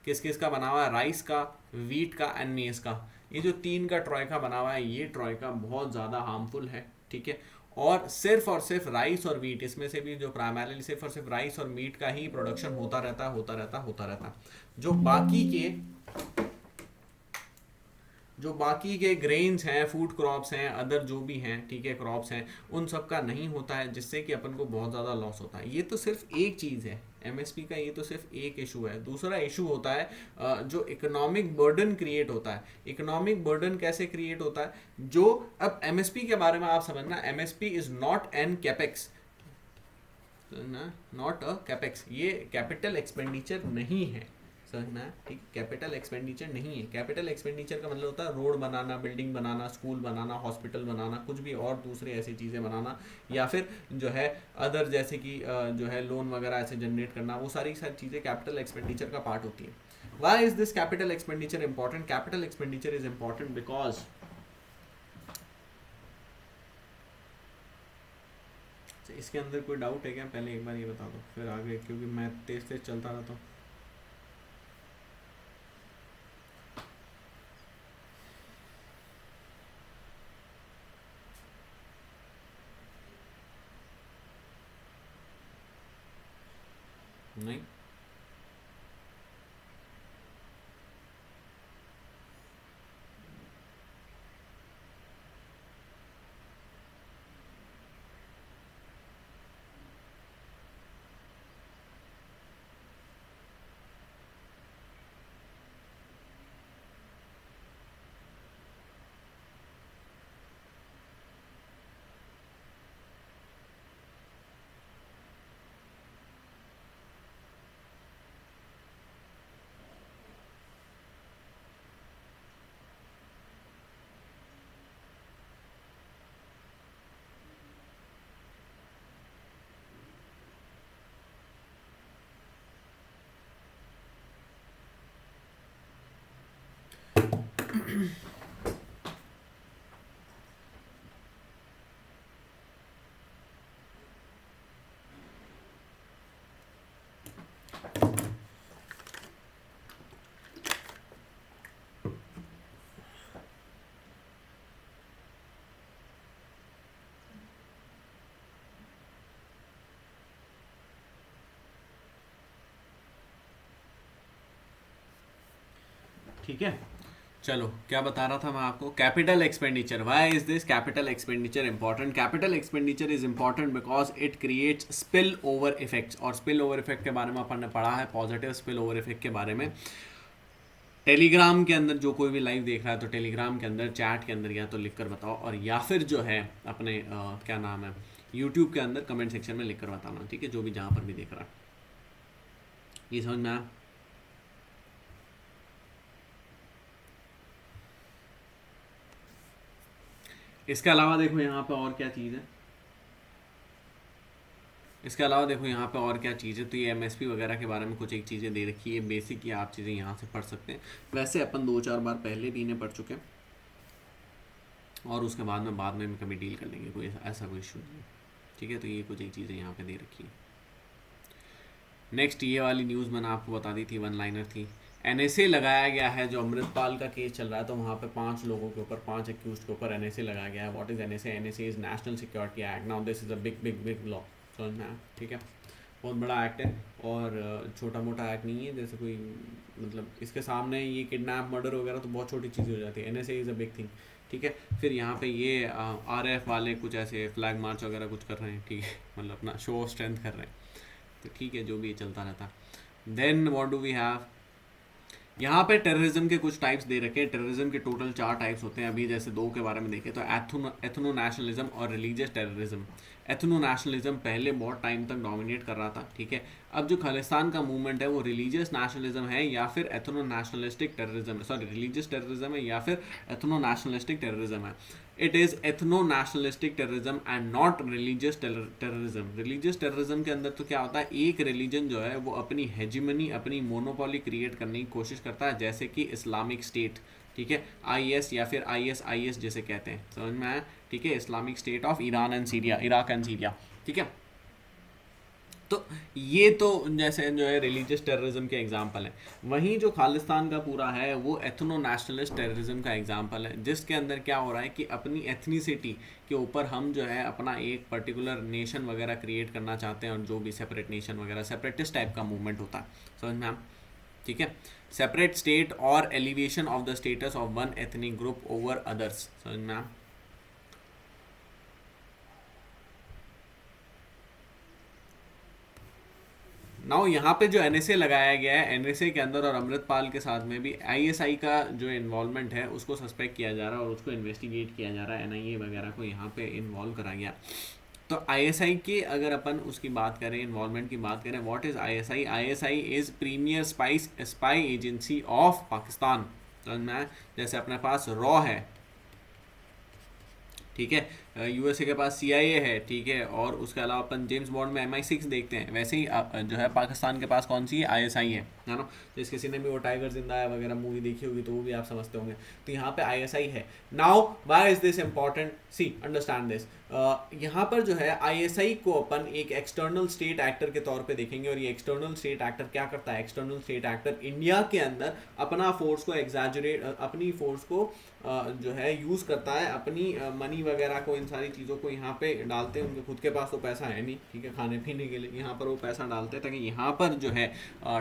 Speaker 1: किस किस का बना हुआ है, राइस का, वीट का एंड मेज का, ये जो तीन का ट्रॉइका बना हुआ है, ये ट्रॉइका बहुत ज़्यादा हार्मफुल है। ठीक है। और सिर्फ राइस और वीट, इसमें से भी जो प्राइमरीली सिर्फ और सिर्फ राइस और मीट का ही प्रोडक्शन होता रहता। जो बाकी के जो बाकी के ग्रेन्स हैं, फूड क्रॉप्स हैं, अदर जो भी हैं, ठीक है, क्रॉप्स हैं, उन सब का नहीं होता है, जिससे कि अपन को बहुत ज़्यादा लॉस होता है। ये तो सिर्फ एक चीज़ है एमएसपी का, ये तो सिर्फ एक इशू है। दूसरा इशू होता है जो इकोनॉमिक बर्डन क्रिएट होता है। इकोनॉमिक बर्डन कैसे क्रिएट होता है? जो अब एमएसपी के बारे में आप समझना, MSP is not an capex, not a capex, ये कैपिटल एक्सपेंडिचर नहीं है। समझना है? ठीक, कैपिटल एक्सपेंडिचर नहीं है। कैपिटल एक्सपेंडिचर का मतलब होता है रोड बनाना, बिल्डिंग बनाना, स्कूल बनाना, हॉस्पिटल बनाना, कुछ भी और दूसरी ऐसी चीज़ें बनाना, या फिर जो है अदर जैसे कि जो है लोन वगैरह ऐसे जनरेट करना, वो सारी चीज़ें कैपिटल एक्सपेंडिचर का पार्ट होती है। Why is this capital expenditure important? Capital expenditure is important because इसके अंदर कोई डाउट है क्या? पहले एक बार ये बता दो, फिर आगे, क्योंकि मैं तेज तेज चलता रहता हूँ। नहीं? ठीक है, चलो क्या बता रहा था मैं आपको? Capital expenditure. Why is this capital expenditure important? Capital expenditure is important because it creates spill over effects. और स्पिल ओवर इफेक्ट के बारे में अपन ने पढ़ा है, पॉजिटिव स्पिल ओवर इफेक्ट के बारे में। टेलीग्राम के अंदर जो कोई भी लाइव देख रहा है तो टेलीग्राम के अंदर चैट के अंदर या तो लिख कर बताओ, और या फिर जो है अपने क्या नाम है, यूट्यूब के अंदर कमेंट सेक्शन में लिख कर बताना। ठीक है, जो भी जहाँ पर भी देख रहा है। ये समझ में आया? इसके अलावा देखो यहाँ पे और क्या चीज़ है, इसके अलावा देखो यहाँ पे और क्या चीज़ है। तो ये एमएसपी वगैरह के बारे में कुछ एक चीज़ें दे रखी है बेसिक, ये आप चीज़ें यहाँ से पढ़ सकते हैं। वैसे अपन 2-4 बार पहले भी इन्हें पढ़ चुके हैं, और उसके बाद में कभी डील कर लेंगे, कोई ऐसा कोई इशू नहीं। ठीक है, तो ये कुछ एक चीज़ें यहाँ पे दे रखी है। नेक्स्ट ये वाली न्यूज़ मैंने आपको बता दी थी, वन लाइनर थी। एनएसए लगाया गया है, जो अमृतपाल का केस चल रहा है, तो वहाँ पे 5 लोगों के ऊपर, 5 एक्यूज के ऊपर एनएसए लगाया गया है। What is NSA? NSA is national security act. Now this is a big big big law. समझ में आया? ठीक है, बहुत बड़ा एक्ट है, और छोटा मोटा एक्ट नहीं है। जैसे कोई मतलब इसके सामने ये किडनैप, मर्डर वगैरह तो बहुत छोटी चीज़ें हो जाती है। NSA is a big thing. ठीक है। फिर यहाँ पे ये RF वाले कुछ ऐसे फ्लैग मार्च वगैरह कुछ कर रहे हैं, ठीक है, मतलब अपना शो ऑफ स्ट्रेंथ कर रहे हैं, तो ठीक है, जो भी चलता रहता। Then what do we have, यहाँ पे टेररिज्म के कुछ टाइप्स दे रखे हैं। टेररिज्म के टोटल 4 टाइप्स होते हैं, अभी जैसे 2 के बारे में देखें तो एथनो नेशनलिज्म और रिलीजियस टेररिज्म। एथनो नेशनलिज्म पहले बहुत टाइम तक डोमिनेट कर रहा था, ठीक है। अब जो खालिस्तान का मूवमेंट है वो रिलीजियस नेशनलिज्म है या फिर एथनो नेशनलिस्टिक टेररिज्म है, सॉरी रिलीजियस टेररिज्म है या फिर एथनो नेशनलिस्टिक टेररिज्म है। It is ethno nationalistic terrorism and not religious terrorism. Religious terrorism के अंदर तो क्या होता है, एक रिलीजन जो है वो अपनी हेजिमनी, अपनी मोनोपोली क्रिएट करने की कोशिश करता है, जैसे कि इस्लामिक स्टेट, ठीक है, IS या फिर IS जैसे कहते हैं, समझ में आया, ठीक है, Islamic state of Iran and Syria, Iraq and Syria, ठीक है। तो ये तो जैसे जो है रिलीजियस टेररिज्म के एग्जाम्पल हैं। वहीं जो खालिस्तान का पूरा है वो एथनो नेशनलिस्ट टेररिज्म का एग्जाम्पल है, जिसके अंदर क्या हो रहा है कि अपनी एथनिसिटी के ऊपर हम जो है अपना एक पर्टिकुलर नेशन वगैरह क्रिएट करना चाहते हैं, और जो भी सेपरेट नेशन वगैरह सेपरेटिस्ट टाइप का मूवमेंट होता है, समझ में आप, ठीक है। सेपरेट स्टेट और elevation of the status of one ethnic group over others, समझ में आप। नाउ यहाँ पे जो NSA लगाया गया है, NSA के अंदर और अमृतपाल के साथ में भी ISI का जो इन्वॉल्वमेंट है उसको सस्पेक्ट किया जा रहा है और उसको इन्वेस्टिगेट किया जा रहा है, NIA वगैरह को यहाँ पे इन्वॉल्व करा गया। तो ISI के अगर अपन उसकी बात करें, इन्वॉल्वमेंट की बात करें, what is ISI? ISI is premier spy agency of Pakistan, समझ में आया? जैसे अपने पास रॉ है, ठीक है, USA के पास CIA है, ठीक है, और उसके अलावा अपन जेम्स बॉन्ड में MI6 देखते हैं, वैसे ही जो है पाकिस्तान के पास कौन सी है, ISI है ना। तो इस किसी ने भी वो टाइगर जिंदा है वगैरह मूवी देखी होगी तो वो भी आप समझते होंगे। तो यहाँ पे ISI है। Now why is this important, see understand this. यहाँ पर जो है ISI को अपन एक एक्सटर्नल स्टेट एक्टर के तौर पे देखेंगे, और ये एक्सटर्नल स्टेट एक्टर क्या करता है? एक्सटर्नल स्टेट एक्टर इंडिया के अंदर अपना फोर्स को एग्जैजरेट, अपनी फोर्स को जो है यूज़ करता है, अपनी मनी वगैरह को, इन सारी चीज़ों को यहाँ पे डालते हैं। उनके खुद के पास तो पैसा है नहीं, ठीक है, खाने पीने के लिए यहाँ पर वो पैसा डालते हैं, ताकि यहाँ पर जो है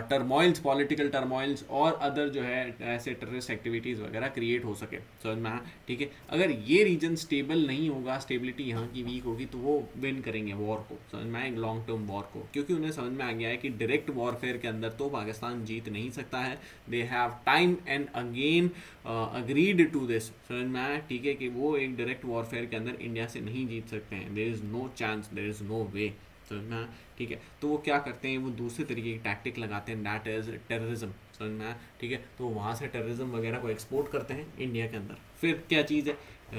Speaker 1: टर्मोइल्स, पॉलिटिकल टर्मोइल्स और अदर जो है ऐसे टेररिस्ट एक्टिविटीज़ वगैरह क्रिएट हो सके, समझ में, ठीक है। अगर ये रीजन स्टेबल नहीं होगा, स्टेबिलिटी यहाँ की वीक होगी, तो वो विन करेंगे वॉर को, समझ में आए, लॉन्ग टर्म वॉर को, क्योंकि उन्हें समझ में आ गया है कि डायरेक्ट वॉरफेयर के अंदर तो पाकिस्तान जीत नहीं सकता है। They have time and again agreed to this, समझ में आया, ठीक है, कि वो एक डायरेक्ट वॉरफेयर के अंदर इंडिया से नहीं जीत सकते हैं। There is no chance, there is no way, समझ में आया, ठीक है। तो वो क्या करते हैं, वो दूसरे तरीके की टैक्टिक लगाते हैं, दैट इज़ टेररिज्म, समझ में आया, ठीक है। तो वहाँ से टेररिज्म वगैरह को एक्सपोर्ट करते हैं इंडिया के अंदर। फिर क्या चीज़ है,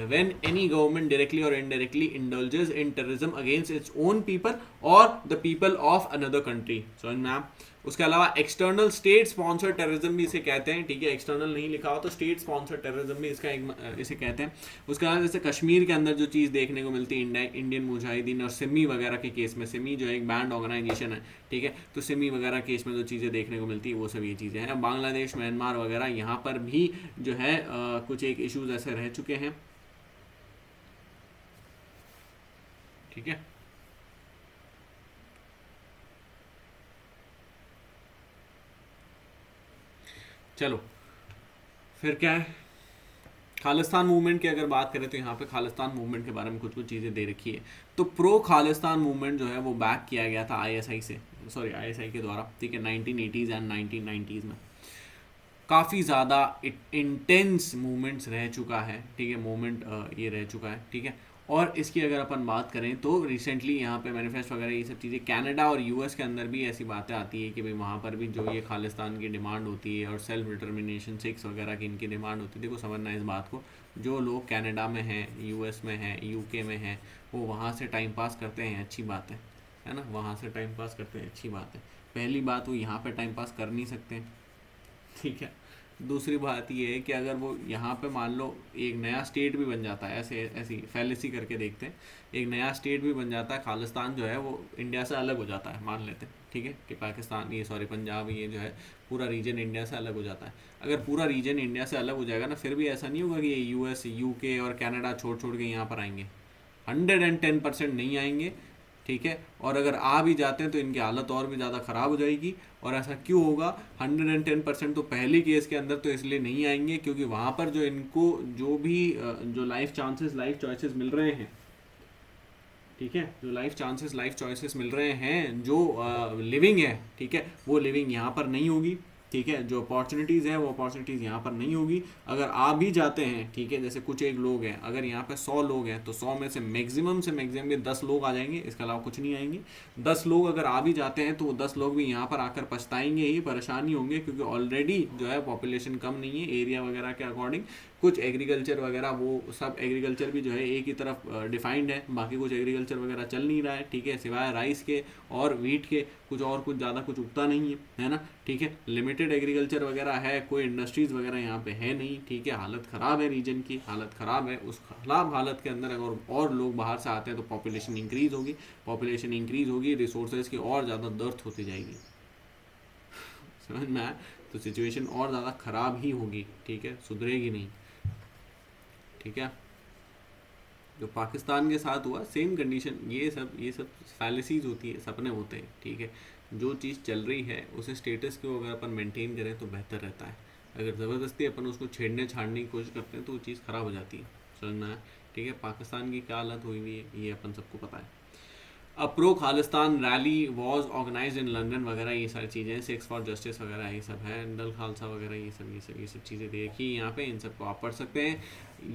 Speaker 1: when any government directly or indirectly indulges in terrorism against its own people or the people of another country, समझ में आप। उसके अलावा एक्सटर्नल स्टेट स्पॉन्सर्ड टेररिज्म भी इसे कहते हैं, ठीक है, एक्सटर्नल नहीं लिखा हो तो स्टेट स्पॉन्सर्ड टेररिज्म भी इसका इसे कहते हैं। उसके अलावा जैसे कश्मीर के अंदर जो चीज़ देखने को मिलती है, इंडियन मुजाहिदीन और सिमी वगैरह के केस में, सिमी जो एक बैंड ऑर्गेनाइजेशन है, ठीक है, तो सिमी वगैरह केस में जो चीज़ें देखने को मिलती है वो सब ये चीज़ें हैं। बांग्लादेश, म्यांमार वगैरह यहाँ पर भी जो है कुछ एक इशूज़ ऐसे रह चुके हैं, ठीक है। चलो फिर क्या है, खालिस्तान मूवमेंट की अगर बात करें तो यहाँ पे खालिस्तान मूवमेंट के बारे में कुछ चीज़ें दे रखी है। तो प्रो खालिस्तान मूवमेंट जो है वो बैक किया गया था ISI से, सॉरी ISI के द्वारा, ठीक है, 1980s एंड 1990s में। काफ़ी ज़्यादा इंटेंस मूवमेंट्स रह चुका है, ठीक है, मूवमेंट ये रह चुका है, ठीक है। और इसकी अगर अपन बात करें तो रिसेंटली यहाँ पे मैनिफेस्ट वगैरह ये सब चीज़ें, कनाडा और US के अंदर भी ऐसी बातें आती है कि भाई वहाँ पर भी जो ये खालिस्तान की डिमांड होती है और सेल्फ डिटर्मिनेशन 6 वगैरह की इनकी डिमांड होती है। देखो समझना इस बात को, जो लोग कनाडा में हैं, US में हैं, UK में हैं, वो वहाँ से टाइम पास करते हैं, अच्छी बात है ना, वहाँ से टाइम पास करते हैं, अच्छी बात है। पहली बात, वो यहाँ पर टाइम पास कर नहीं सकते, ठीक है। दूसरी बात ये है कि अगर वो यहाँ पे मान लो एक नया स्टेट भी बन जाता है, ऐसी फैलेसी करके देखते हैं, एक नया स्टेट भी बन जाता है, खालिस्तान जो है वो इंडिया से अलग हो जाता है, मान लेते हैं, ठीक है, कि पाकिस्तान, ये सॉरी पंजाब, ये जो है पूरा रीजन इंडिया से अलग हो जाता है। अगर पूरा रीजन इंडिया से अलग हो जाएगा ना, फिर भी ऐसा नहीं होगा कि ये US UK और कनाडा छोड़ छोड़ के यहाँ पर आएंगे, 110% नहीं आएंगे, ठीक है, और अगर आ भी जाते हैं तो इनकी हालत और भी ज़्यादा ख़राब हो जाएगी। और ऐसा क्यों होगा? 110% तो पहले केस के अंदर तो इसलिए नहीं आएंगे क्योंकि वहाँ पर जो इनको जो भी जो लाइफ चॉइसेस मिल रहे हैं, ठीक है, जो लाइफ चॉइसेस मिल रहे हैं, जो लिविंग है, ठीक है, वो लिविंग यहाँ पर नहीं होगी। ठीक है, जो अपॉर्चुनिटीज़ है वो अपॉर्चुनिटीज़ यहाँ पर नहीं होगी। अगर आ भी जाते हैं, ठीक है, जैसे कुछ एक लोग हैं, अगर यहाँ पे 100 लोग हैं तो 100 में से मैक्सिमम के 10 लोग आ जाएंगे, इसके अलावा कुछ नहीं आएंगे। 10 लोग अगर आ भी जाते हैं तो वो 10 लोग भी यहाँ पर आकर पछताएंगे ही, परेशानी होंगे, क्योंकि ऑलरेडी जो है पॉपुलेशन कम नहीं है एरिया वगैरह के अकॉर्डिंग। कुछ एग्रीकल्चर वगैरह वो सब एग्रीकल्चर भी जो है एक ही तरफ डिफाइंड है, बाकी कुछ एग्रीकल्चर वगैरह चल नहीं रहा है, ठीक है, सिवाय राइस के और वीट के कुछ ज़्यादा कुछ उगता नहीं है ना, ठीक है, लिमिटेड एग्रीकल्चर वगैरह है, कोई इंडस्ट्रीज़ वगैरह यहाँ पे है नहीं, ठीक है, हालत ख़राब है, रीजन की हालत ख़राब है। उस खराब हालत के अंदर अगर और लोग बाहर से आते हैं तो पॉपुलेशन इंक्रीज़ होगी, रिसोर्सेज की और ज़्यादा दर्द होती जाएगी, समझ में आया? तो सिचुएशन और ज़्यादा ख़राब ही होगी, ठीक है, सुधरेगी नहीं, ठीक है। जो पाकिस्तान के साथ हुआ सेम कंडीशन, ये सब फैलिसीज होती है, सपने होते हैं, ठीक है। जो चीज़ चल रही है उसे स्टेटस को अगर अपन मेंटेन करें तो बेहतर रहता है। अगर ज़बरदस्ती अपन उसको छाड़ने की कोशिश करते हैं तो वो चीज़ ख़राब हो जाती है, समझ में आया? ठीक है, पाकिस्तान की क्या हालत हुई हुई है ये अपन सबको पता है। अब pro Khalistan rally was organize in London वगैरह, ये सारी चीज़ें, सेक्स फॉर जस्टिस वगैरह ये सब है, डल खालसा वगैरह, ये सब चीज़ें देखी यहाँ पे, इन सबको आप पढ़ सकते हैं।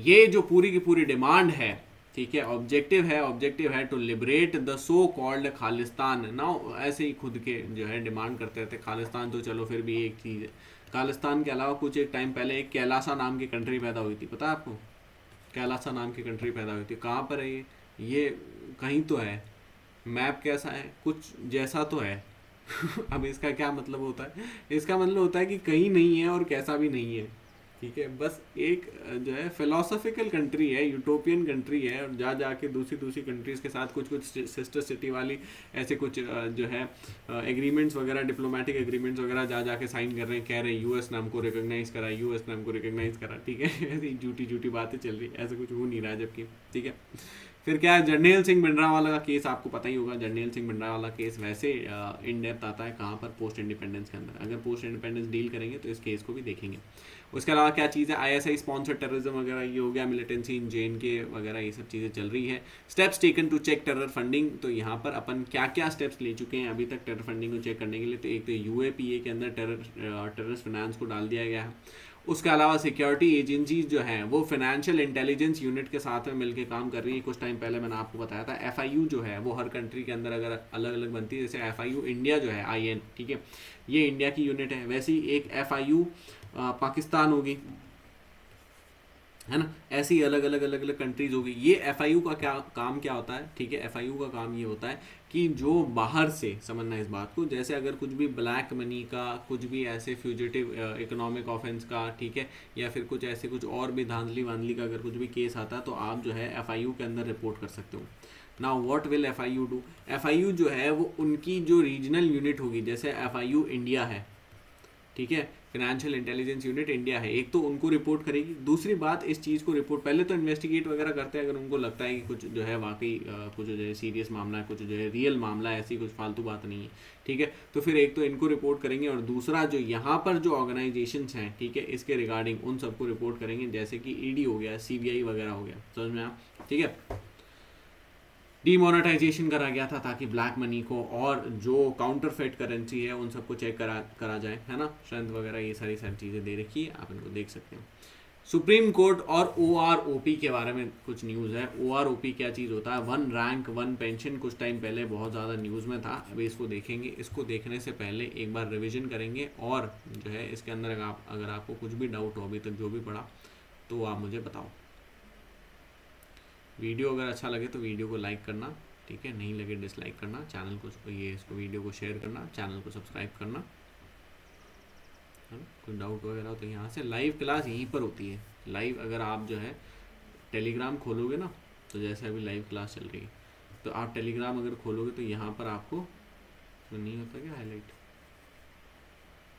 Speaker 1: ये जो पूरी की पूरी डिमांड है, ठीक है, ऑब्जेक्टिव है to liberate the so called Khalistan. Now ऐसे ही खुद के जो है डिमांड करते थे, खालिस्तान तो चलो फिर भी एक चीज़ है, खालिस्तान के अलावा कुछ एक टाइम पहले एक कैलासा नाम की कंट्री पैदा हुई थी, पता है आपको? कैलासा नाम की कंट्री पैदा हुई थी, कहाँ पर है ये कहीं तो है, मैप कैसा है, कुछ जैसा तो है अब इसका क्या मतलब होता है? इसका मतलब होता है कि कहीं नहीं है और कैसा भी नहीं है, ठीक है, बस एक जो है फिलोसॉफिकल कंट्री है, यूटोपियन कंट्री है, और जाके दूसरी कंट्रीज़ के साथ कुछ सिस्टर सिटी वाली ऐसे कुछ जो है एग्रीमेंट्स वगैरह, डिप्लोमेटिक एग्रीमेंट्स वगैरह जाके साइन कर रहे हैं, कह रहे हैं यूएस नाम को रिकॉग्नाइज करा, ठीक है ऐसी झूठी बातें चल रही, ऐसा कुछ हो नहीं रहा है जबकि, ठीक है। फिर क्या है, जर्नैल सिंह भिंडरावाला का केस आपको पता ही होगा। जर्नैल सिंह भिंडरावाला केस वैसे इन डेप्थ आता है कहाँ पर, पोस्ट इंडिपेंडेंस के अंदर। अगर पोस्ट इंडिपेंडेंस डील करेंगे तो इस केस को भी देखेंगे। उसके अलावा क्या चीज़ है, आईएसआई स्पॉन्सर्ड टेररिज्म वगैरह ये हो गया, मिलिटेंसी इन जेएनके वगैरह ये सब चीज़ें चल रही है। Steps taken to check terror funding, तो यहाँ पर अपन क्या क्या स्टेप्स ले चुके हैं अभी तक टेरर फंडिंग को चेक करने के लिए। तो एक तो यूएपीए के अंदर टेररिस्ट फाइनेंस को डाल दिया गया है। उसके अलावा सिक्योरिटी एजेंसीज जो हैं वो फाइनेंशियल इंटेलिजेंस यूनिट के साथ में मिलकर काम कर रही है। कुछ टाइम पहले मैंने आपको बताया था एफआईयू जो है वो हर कंट्री के अंदर अगर अलग अलग बनती है, जैसे एफआईयू इंडिया जो है आईएन, ठीक है, ये इंडिया की यूनिट है, वैसे ही एक एफआईयू पाकिस्तान होगी, है ना, ऐसी अलग अलग कंट्रीज होगी। ये एफआईयू का काम क्या होता है, ठीक है, एफआईयू का काम ये होता है कि जो बाहर से, समझना इस बात को, जैसे अगर कुछ भी ब्लैक मनी का, कुछ भी ऐसे फ्यूजिटिव इकोनॉमिक ऑफेंस का, ठीक है, या फिर कुछ ऐसे कुछ और भी धांधली वांधली का अगर कुछ भी केस आता है तो आप जो है एफआईयू के अंदर रिपोर्ट कर सकते हो। Now what will FIU do? FIU जो है वो उनकी जो रीजनल यूनिट होगी, जैसे एफआईयू इंडिया है, ठीक है, फाइनेंशियल इंटेलिजेंस यूनिट इंडिया है, एक तो उनको रिपोर्ट करेगी। दूसरी बात, इस चीज़ को रिपोर्ट पहले तो इन्वेस्टिगेट वगैरह करते हैं, अगर उनको लगता है कि कुछ जो है वाकई कुछ जो है सीरियस मामला है, कुछ जो है रियल मामला है, ऐसी कुछ फालतू बात नहीं है, ठीक है, तो फिर एक तो इनको रिपोर्ट करेंगे, और दूसरा जो यहाँ पर जो ऑर्गेनाइजेशंस हैं, ठीक है, इसके रिगार्डिंग उन सबको रिपोर्ट करेंगे, जैसे कि ईडी हो गया, सीबीआई वगैरह हो गया, समझ में आप, ठीक है। डीमोनेटाइजेशन करा गया था ताकि ब्लैक मनी को और जो काउंटरफेट करेंसी है उन सबको चेक करा जाए, है ना, स्ट्रेंथ वगैरह ये सारी चीज़ें दे रखी है, आप इनको देख सकते हैं। सुप्रीम कोर्ट और ओआरओपी के बारे में कुछ न्यूज़ है। ओआरओपी क्या चीज़ होता है? वन रैंक वन पेंशन, कुछ टाइम पहले बहुत ज़्यादा न्यूज़ में था, अभी इसको देखेंगे। इसको देखने से पहले एक बार रिविजन करेंगे, और जो है इसके अंदर अगर आपको कुछ भी डाउट हो अभी तक जो भी पढ़ा तो आप मुझे बताओ। वीडियो अगर अच्छा लगे तो वीडियो को लाइक करना, ठीक है, नहीं लगे डिसलाइक करना, चैनल को इसको वीडियो को शेयर करना, चैनल को सब्सक्राइब करना, है ना। कोई डाउट वगैरह हो तो यहाँ से लाइव क्लास यहीं पर होती है। लाइव अगर आप जो है टेलीग्राम खोलोगे ना, तो जैसे अभी लाइव क्लास चल रही है, तो आप टेलीग्राम अगर खोलोगे तो यहाँ पर आपको तो नहीं होता क्या हाईलाइट,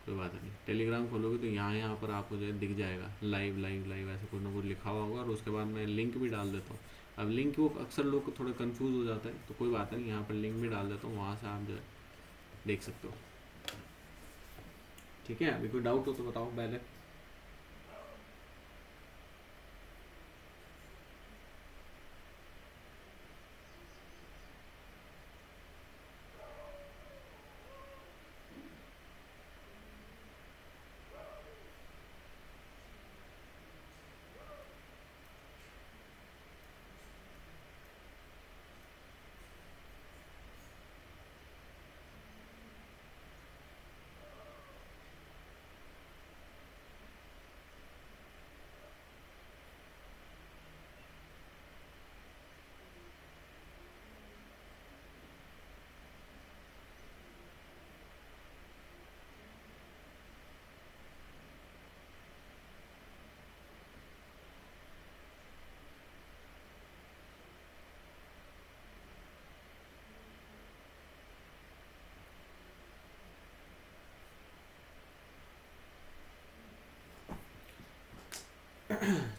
Speaker 1: कोई बात नहीं, टेलीग्राम खोलोगे तो यहाँ पर आपको जो है दिख जाएगा लाइव ऐसे कुछ ना कुछ लिखा हुआ होगा, और उसके बाद मैं लिंक भी डाल देता हूँ, अब लिंक वो अक्सर लोग थोड़ा कंफ्यूज हो जाता है, तो कोई बात नहीं, यहाँ पर लिंक भी डाल देता हूँ, वहाँ से आप जो है देख सकते हो। ठीक है, अभी कोई डाउट हो तो बताओ पहले।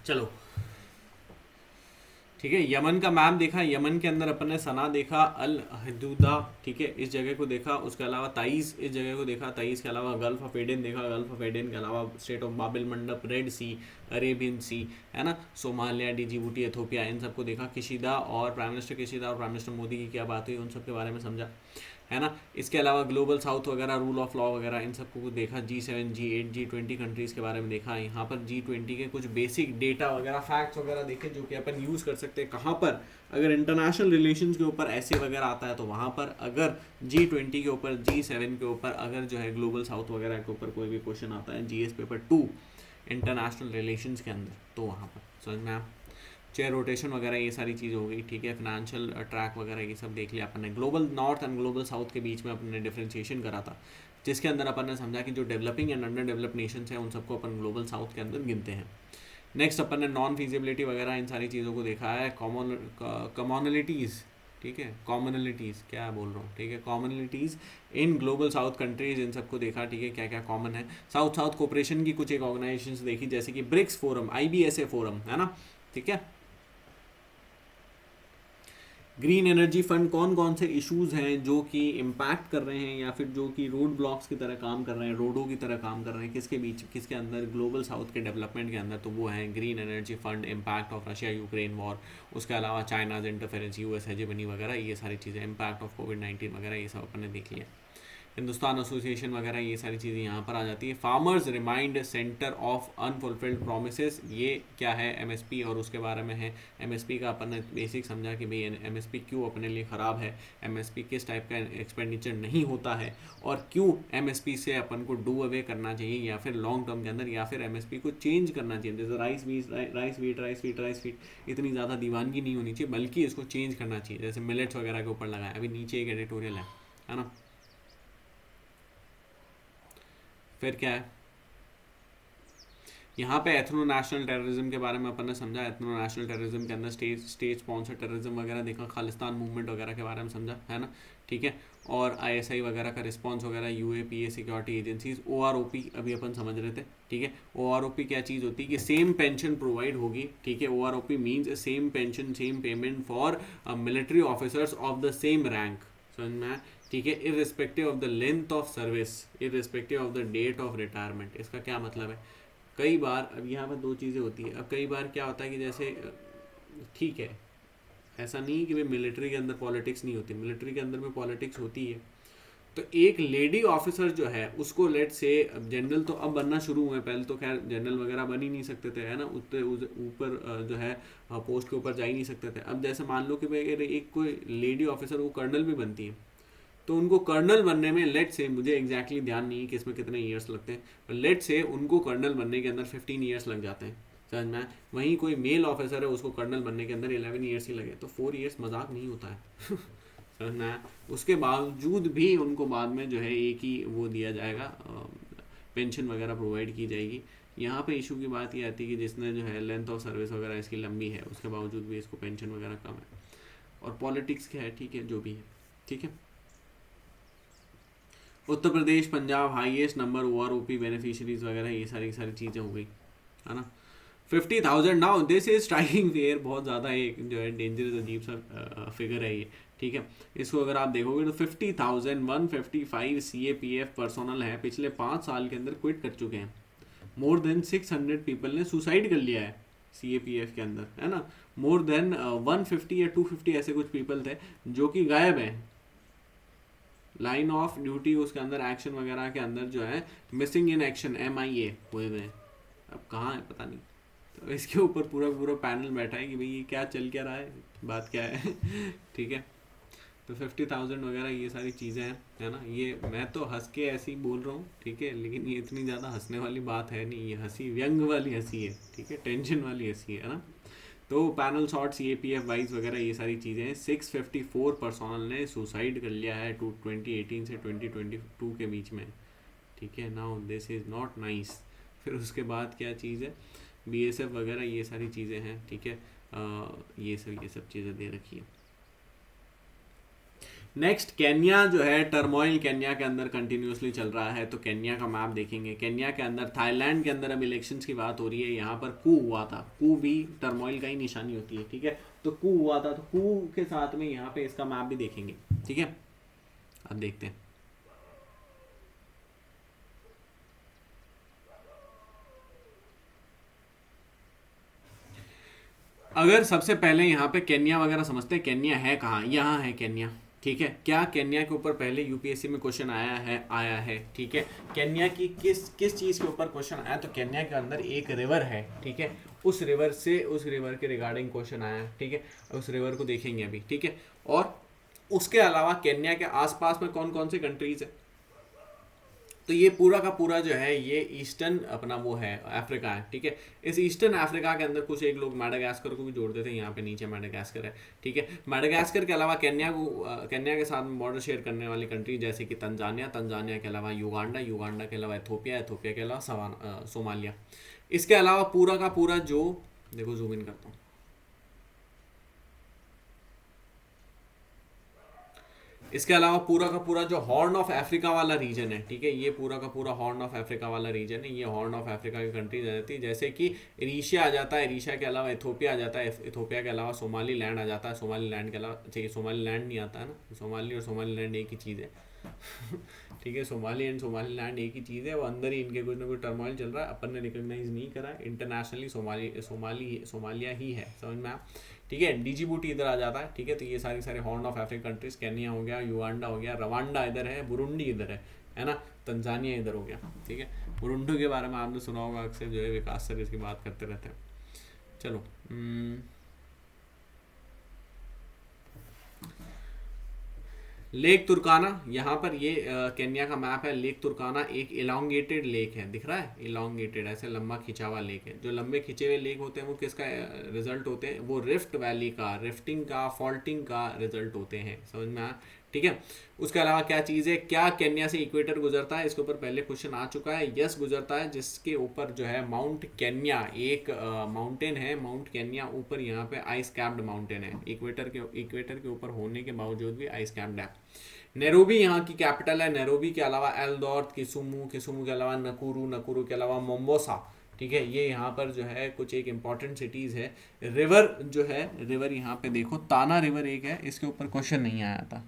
Speaker 1: चलो ठीक है, यमन का मैप देखा, यमन के अंदर अपन ने सना देखा, अल हदूदा, ठीक है, इस जगह को देखा, उसके अलावा ताइज इस जगह को देखा, ताइज के अलावा गल्फ ऑफ एडन देखा, गल्फ ऑफ एडन के अलावा स्टेट ऑफ बाबिल मंडप, रेड सी, अरेबियन सी, है ना, सोमालिया, डिजिबूटी, एथोपिया, इन सबको देखा, किशिदा और प्राइम मिनिस्टर किशिदा और प्राइम मिनिस्टर मोदी की क्या बात हुई, उन सब के बारे में समझा, है ना। इसके अलावा ग्लोबल साउथ वगैरह, रूल ऑफ लॉ वगैरह, इन सबको देखा, G7 G8 G20 कंट्रीज़ के बारे में देखा। यहाँ पर G20 के कुछ बेसिक डेटा वगैरह, फैक्ट्स वगैरह देखे जो कि अपन यूज़ कर सकते हैं कहाँ पर, अगर इंटरनेशनल रिलेशंस के ऊपर ऐसे वगैरह आता है तो वहाँ पर, अगर G20 के ऊपर, G7 के ऊपर, अगर जो है ग्लोबल साउथ वगैरह के ऊपर कोई भी क्वेश्चन आता है GS पेपर 2 इंटरनेशनल रिलेशंस के अंदर, तो वहाँ पर समझ में आप, चेयर रोटेशन वगैरह ये सारी चीज़ हो गई, ठीक है, फिनेंशियल ट्रैक वगैरह ये सब देख लिया अपन ने। Global north and global south के बीच में अपन ने डिफ्रेंशिएशन करा था, जिसके अंदर अपन ने समझा कि जो developing and under developed Nations हैं उन सबको अपन ग्लोबल साउथ के अंदर गिनते हैं। नेक्स्ट अपन ने नॉन फिजिबिलिटी वगैरह इन सारी चीज़ों को देखा है। कॉमनलिटीज़, ठीक है, कॉमनलिटीज़ क्या बोल रहा हूँ, ठीक है, कॉमनलिटीज़ इन ग्लोबल साउथ कंट्रीज, इन सबको देखा, ठीक है, क्या क्या कॉमन है। साउथ साउथ कोऑपरेशन की कुछ एक ऑर्गेनाइजेशंस देखी, जैसे कि ब्रिक्स फोरम, IBSA फोरम, है ना, ठीक है। ग्रीन एनर्जी फंड, कौन कौन से इश्यूज हैं जो कि इम्पैक्ट कर रहे हैं या फिर जो कि रोड ब्लॉक्स की तरह काम कर रहे हैं, रोडों की तरह काम कर रहे हैं, किसके बीच, किसके अंदर, ग्लोबल साउथ के डेवलपमेंट के अंदर, तो वो है green energy fund, impact of Russia Ukraine war, उसके अलावा चाइनाज इंटरफेरेंस, US हेजेमनी वगैरह, ये सारी चीज़ें, इम्पैक्ट ऑफ कोविड-19 वगैरह, ये सब अपन ने देख लिया। हिंदुस्तान एसोसिएशन वगैरह, ये सारी चीज़ें यहाँ पर आ जाती है। Farmers remind centre of unfulfilled promises, ये क्या है, MSP और उसके बारे में है। MSP का अपन ने बेसिक समझा कि भाई MSP क्यों अपने लिए ख़राब है, MSP किस टाइप का एक्सपेंडिचर नहीं होता है, और क्यों MSP से अपन को डू अवे करना चाहिए, या फिर लॉन्ग टर्म के अंदर, या फिर MSP को चेंज करना चाहिए। जैसे राइस वीट इतनी ज़्यादा दीवानगी नहीं होनी चाहिए, बल्कि इसको चेंज करना चाहिए, जैसे मिलेट्स वगैरह के ऊपर लगाया, अभी नीचे एक एडिटोरियल है ना। फिर क्या है, यहाँ पे एथनो नेशनल टेररिज्म के बारे में अपन ने समझा, एथनो नेशनल टेररिज्म के अंदर स्टेट स्पॉन्सर टेररिज्म वगैरह देखा, खालिस्तान मूवमेंट वगैरह के बारे में समझा, है ना, ठीक है। और ISI वगैरह का रिस्पांस वगैरह, UAPA सिक्योरिटी एजेंसीज, OROP अभी अपन समझ रहे थे, ठीक है। OROP क्या चीज़ होती है कि सेम पेंशन प्रोवाइड होगी, ठीक है। OROP means same pension, same payment for military officers of the same rank, समझ में आया, ठीक है, irrespective of the length of service, irrespective of the date of retirement. इसका क्या मतलब है, कई बार, अब यहाँ पर दो चीज़ें होती है, अब कई बार क्या होता है कि जैसे, ठीक है, ऐसा नहीं कि भाई मिलिट्री के अंदर पॉलिटिक्स नहीं होती, मिलिट्री के अंदर में पॉलिटिक्स होती है। तो एक लेडी ऑफिसर जो है उसको, लेट से, जनरल तो अब बनना शुरू हुए, पहले तो खैर जनरल वगैरह बन ही नहीं सकते थे, है ना, उतने ऊपर जो है पोस्ट के ऊपर जा ही नहीं सकते थे। अब जैसे मान लो कि भाई एक कोई लेडी ऑफिसर वो कर्नल भी बनती है, तो उनको कर्नल बनने में, लेट से, मुझे एग्जैक्टली ध्यान नहीं है कि इसमें कितने ईयर्स लगते हैं, पर लेट से उनको कर्नल बनने के अंदर 15 ईयर्स लग जाते हैं, समझ में। वहीं कोई मेल ऑफिसर है, उसको कर्नल बनने के अंदर 11 ईयर्स ही लगे, तो 4 ईयर्स मजाक नहीं होता है समझ में। उसके बावजूद भी उनको बाद में जो है एक ही वो दिया जाएगा, पेंशन वगैरह प्रोवाइड की जाएगी। यहाँ पे इशू की बात ये आती है कि जिसने जो है लेंथ ऑफ सर्विस वगैरह इसकी लंबी है, उसके बावजूद भी इसको पेंशन वगैरह कम है, और पॉलिटिक्स क्या है, ठीक है, जो भी है, ठीक है। Uttar Pradesh, Punjab highest number OROP beneficiaries वगैरह, ये सारी चीज़ें हो गई, है ना। 50,000 now this is striking fair, बहुत ज़्यादा एक जो है डेंजरस अजीब सा फिगर है ये, ठीक है। इसको अगर आप देखोगे तो 50,155 CAPF पर्सोनल है पिछले 5 साल के अंदर क्विट कर चुके हैं। मोर देन 600 पीपल ने सुसाइड कर लिया है CAPF के अंदर, है ना। मोर देन 150 या 250 ऐसे कुछ पीपल थे जो कि गायब हैं लाइन ऑफ ड्यूटी, उसके अंदर एक्शन वगैरह के अंदर जो है मिसिंग इन एक्शन MIA हुए हुए हैं। अब कहाँ है पता नहीं। तो इसके ऊपर पूरा पूरा पैनल बैठा है कि भाई ये क्या चल क्या रहा है, बात क्या है ठीक है। तो 50,000 वगैरह ये सारी चीज़ें हैं, है ना। ये मैं तो हंस के ऐसे ही बोल रहा हूँ, ठीक है, लेकिन ये इतनी ज़्यादा हंसने वाली बात है नहीं, ये हंसी व्यंग वाली हंसी है, ठीक है, टेंशन वाली हंसी है ना। तो पैनल शॉट CAPF वाइज वगैरह ये सारी चीज़ें हैं। 654 पर्सोनल ने सुसाइड कर लिया है 2018 से 2022 के बीच में, ठीक है। Now this is not nice. फिर उसके बाद क्या चीज़ है, BSF वगैरह ये सारी चीज़ें हैं, ठीक है। ये सब चीज़ें दे रखी है। नेक्स्ट केन्या जो है, टर्मोइल केन्या के अंदर कंटिन्यूसली चल रहा है। तो केन्या का मैप देखेंगे, केन्या के अंदर, थाईलैंड के अंदर अब इलेक्शंस की बात हो रही है, यहाँ पर कू हुआ था। कू भी टर्मोइल का ही निशानी होती है, ठीक है। तो कू हुआ था, तो कू के साथ में यहाँ पे इसका मैप भी देखेंगे, ठीक है। अब देखते हैं। अगर सबसे पहले यहाँ पे केन्या वगैरह समझते हैं, केन्या है कहाँ, यहाँ है केन्या, ठीक है। क्या केन्या के ऊपर पहले UPSC में क्वेश्चन आया है, ठीक है। केन्या की किस चीज़ के ऊपर क्वेश्चन आया, तो केन्या के अंदर एक रिवर है, ठीक है। उस रिवर के रिगार्डिंग क्वेश्चन आया है, ठीक है। उस रिवर को देखेंगे अभी, ठीक है। और उसके अलावा केन्या के आसपास में कौन कौन से कंट्रीज है, तो ये पूरा का पूरा जो है ये ईस्टर्न अपना वो है अफ्रीका है, ठीक है। इस ईस्टर्न अफ्रीका के अंदर कुछ एक लोग मैडागास्कर को भी जोड़ देते हैं, यहाँ पे नीचे मैडागास्कर है, ठीक है। मैडागास्कर के अलावा केन्या के साथ में बॉर्डर शेयर करने वाली कंट्री जैसे कि तंजानिया के अलावा युगांडा के अलावा इथोपिया के अलावा सोमालिया। इसके अलावा पूरा का पूरा जो, देखो जूम इन करता हूँ, इसके अलावा पूरा का पूरा जो हॉर्न ऑफ अफ्रीका वाला रीजन है, ठीक है। ये पूरा का पूरा हॉर्न ऑफ अफ्रीका वाला रीजन है। ये हॉर्न ऑफ अफ्रीका की कंट्रीज आ जाती है, जैसे कि एरिशिया आ जाता है, एरिशिया के अलावा इथोपिया आ जाता है, इथोपिया के अलावा सोमाली लैंड आ जाता है, सोमाली लैंड के अलावा, चाहिए सोमाली लैंड नहीं आता है ना, सोमाली और सोमाली लैंड एक ही चीज़ है ठीक है। सोमाली एंड सोमाली लैंड एक ही चीज़ है, वो अंदर ही इनके कुछ ना कुछ टर्मोइल चल रहा है, अपन ने रिकॉग्नाइज नहीं करा है। इंटरनेशनली सोमालिया ही है, समझ में आप, ठीक है। डिजिबूटी इधर आ जाता है, ठीक है। तो ये सारे horn of Africa countries, Kenya हो गया, युगांडा हो गया, रवांडा इधर है, बुरुंडी इधर है ना, तंजानिया इधर हो गया, ठीक है। बुरुंडी के बारे में आपने सुना होगा, अक्सर जो है विकास सर इसकी बात करते रहते हैं। चलो, लेक तुर्काना, यहाँ पर ये केन्या का मैप है। लेक तुर्काना एक इलांगेटेड लेक है, दिख रहा है, इलांगेटेड ऐसे लंबा खिंचा हुआ लेक है। जो लंबे खिंचे हुए लेक होते हैं वो किसका रिजल्ट होते हैं, वो रिफ्ट वैली का, रिफ्टिंग का, फॉल्टिंग का रिजल्ट होते हैं, समझ में आया, ठीक है। उसके अलावा क्या चीज़ है, क्या केन्या से इक्वेटर गुजरता है, इसके ऊपर पहले क्वेश्चन आ चुका है। यस गुजरता है, जिसके ऊपर जो है माउंट केन्या एक माउंटेन है, माउंट केन्या ऊपर यहाँ पे आइस कैप्ड माउंटेन है, इक्वेटर के ऊपर होने के बावजूद भी आइस कैप्ड है। नैरोबी यहाँ की कैपिटल है। नैरोबी के अलावा एल्दोर्फ, किसुमू के अलावा नकुरू के अलावा मोम्बोसा, ठीक है। ये यहाँ पर जो है कुछ एक इम्पॉर्टेंट सिटीज़ है। रिवर जो है, रिवर यहाँ पे देखो, ताना रिवर एक है, इसके ऊपर क्वेश्चन नहीं आया था,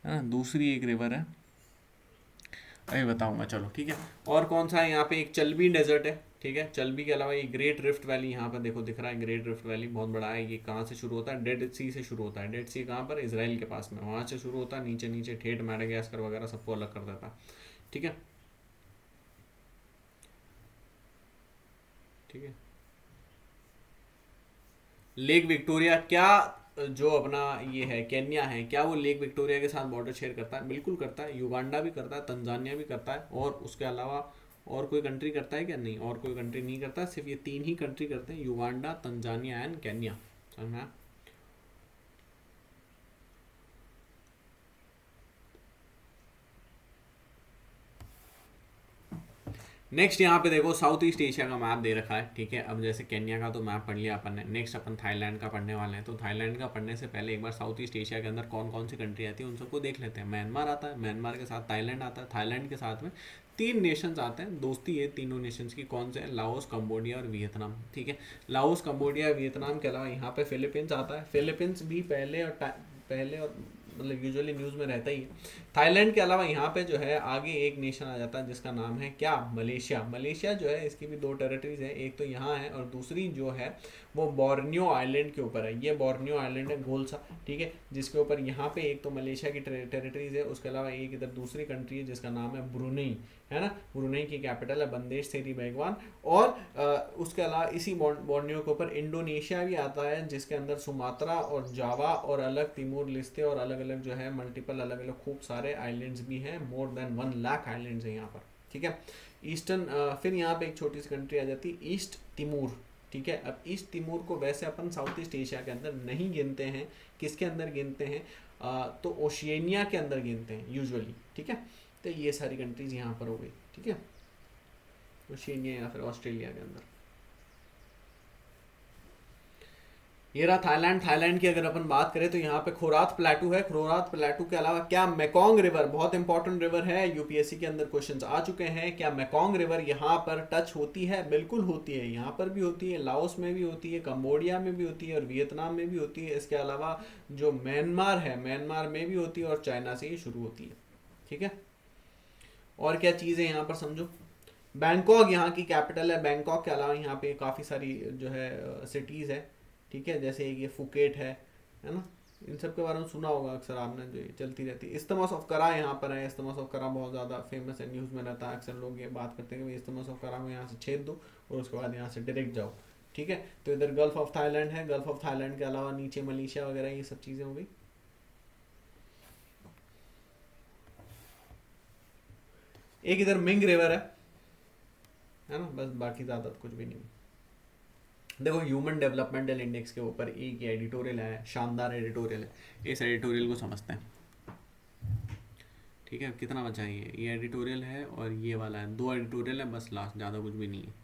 Speaker 1: है ना। दूसरी एक रिवर है, अभी बताऊंगा, चलो ठीक है। और कौन सा है, यहाँ पे एक चलबी डेजर्ट है, ठीक है। चलबी के अलावा ये ग्रेट रिफ्ट वैली यहाँ पर देखो दिख रहा है, ग्रेट रिफ्ट वैली बहुत बड़ा है। ये कहाँ से शुरू होता है, डेड सी से शुरू होता है। डेड सी कहाँ पर, इजराइल के पास में, वहाँ से शुरू होता है, नीचे नीचे ठेठ मैडागास्कर वगैरह सबको अलग कर देता है, ठीक है, ठीक है। लेक विक्टोरिया, क्या जो अपना ये है केन्या है, क्या वो लेक विक्टोरिया के साथ बॉर्डर शेयर करता है, बिल्कुल करता है। युगांडा भी करता है, तंजानिया भी करता है, और उसके अलावा और कोई कंट्री करता है क्या, नहीं, और कोई कंट्री नहीं करता, सिर्फ ये 3 ही कंट्री करते हैं, युगांडा, तंजानिया एंड केन्या, समझ में आया? नेक्स्ट यहाँ पे देखो साउथ ईस्ट एशिया का मैप दे रखा है, ठीक है। अब जैसे केन्या का तो मैप पढ़ लिया अपन ने, नेक्स्ट अपन थाईलैंड का पढ़ने वाले हैं। तो थाईलैंड का पढ़ने से पहले एक बार साउथ ईस्ट एशिया के अंदर कौन कौन सी कंट्री आती है उन सबको देख लेते हैं। म्यांमार आता है, म्यांमार के साथ थाईलैंड आता है, थाईलैंड के साथ में तीन नेशंस आते हैं, दोस्ती है तीनों नेशंस की। कौन से हैं? लाओस, कंबोडिया और वियतनाम, ठीक है। लाओस, कंबोडिया, वियतनाम के अलावा यहाँ पे फिलीपींस आता है। फिलीपींस भी पहले और मतलब यूजुअली न्यूज़ में रहता ही है। थाईलैंड के अलावा यहाँ पे जो है आगे एक नेशन आ जाता है जिसका नाम है क्या? मलेशिया। मलेशिया जो है इसकी भी दो टेरिटरीज है, एक तो यहाँ है और दूसरी जो है वो बोर्नियो आइलैंड के ऊपर है। ये बोर्नियो आइलैंड है गोल सा, ठीक है, जिसके ऊपर यहाँ पे एक तो मलेशिया की टेरिटरीज है, उसके अलावा एक इधर दूसरी कंट्री है जिसका नाम है ब्रुनेई, है ना। ब्रुनेई की कैपिटल है बंदेश सेरी बेगवान। और उसके अलावा इसी बोर्नियो के ऊपर इंडोनेशिया भी आता है जिसके अंदर सुमात्रा और जावा और अलग तिमोर लिस्ते और अलग अलग जो है मल्टीपल अलग अलग खूब सारे आइलैंड्स भी हैं। मोर देन 1 लाख आइलैंड्स हैं यहाँ पर, ठीक है। ईस्टर्न फिर यहाँ पे एक छोटी सी कंट्री आ जाती है ईस्ट तिमोर, ठीक है। अब ईस्ट तिमोर को वैसे अपन साउथ ईस्ट एशिया के अंदर नहीं गिनते हैं, किसके अंदर गिनते हैं? तो ओशियनिया के अंदर गिनते हैं यूजुअली, ठीक है। तो ये सारी कंट्रीज यहाँ पर हो गई, ठीक है, ओशियनिया या फिर ऑस्ट्रेलिया के अंदर। ये रहा थाईलैंड। थाईलैंड की अगर अपन बात करें तो यहाँ पे खोरात प्लेटू है। खोरात प्लेटू के अलावा क्या मेकोंग रिवर, बहुत इंपॉर्टेंट रिवर है, यूपीएससी के अंदर क्वेश्चंस आ चुके हैं। क्या मेकोंग रिवर यहाँ पर टच होती है? बिल्कुल होती है, यहाँ पर भी होती है, लाओस में भी होती है, कंबोडिया में भी होती है और वियतनाम में भी होती है। इसके अलावा जो म्यांमार है, म्यांमार में भी होती है और चाइना से ही शुरू होती है, ठीक है। और क्या चीज़ है यहाँ पर समझो। बैंकॉक यहाँ की कैपिटल है। बैंकॉक के अलावा यहाँ पे काफ़ी सारी जो है सिटीज़ है, ठीक है, जैसे ये फुकेट है ना। इन सब के बारे में सुना होगा अक्सर आपने, जो ये चलती रहती है। इस्तमस ऑफ करा यहाँ पर है। इस्तमस ऑफ करा बहुत ज़्यादा फेमस है, न्यूज़ में रहता है, अक्सर लोग ये बात करते हैं कि इस्तमस ऑफ करा में यहाँ से छेद दो और उसके बाद यहाँ से डायरेक्ट जाओ, ठीक है। तो इधर गल्फ ऑफ थाईलैंड है। गल्फ ऑफ थाईलैंड के अलावा नीचे मलेशिया वगैरह ये सब चीज़ें हो गई। एक इधर मिंग रिवर है ना, बस बाकी ज़्यादा कुछ भी नहीं। देखो ह्यूमन डेवलपमेंटल इंडेक्स के ऊपर एक एडिटोरियल है, शानदार एडिटोरियल है। इस एडिटोरियल को समझते हैं, ठीक है। कितना बचा है? ये एडिटोरियल है और ये वाला है, दो एडिटोरियल है बस, लास्ट, ज़्यादा कुछ भी नहीं है।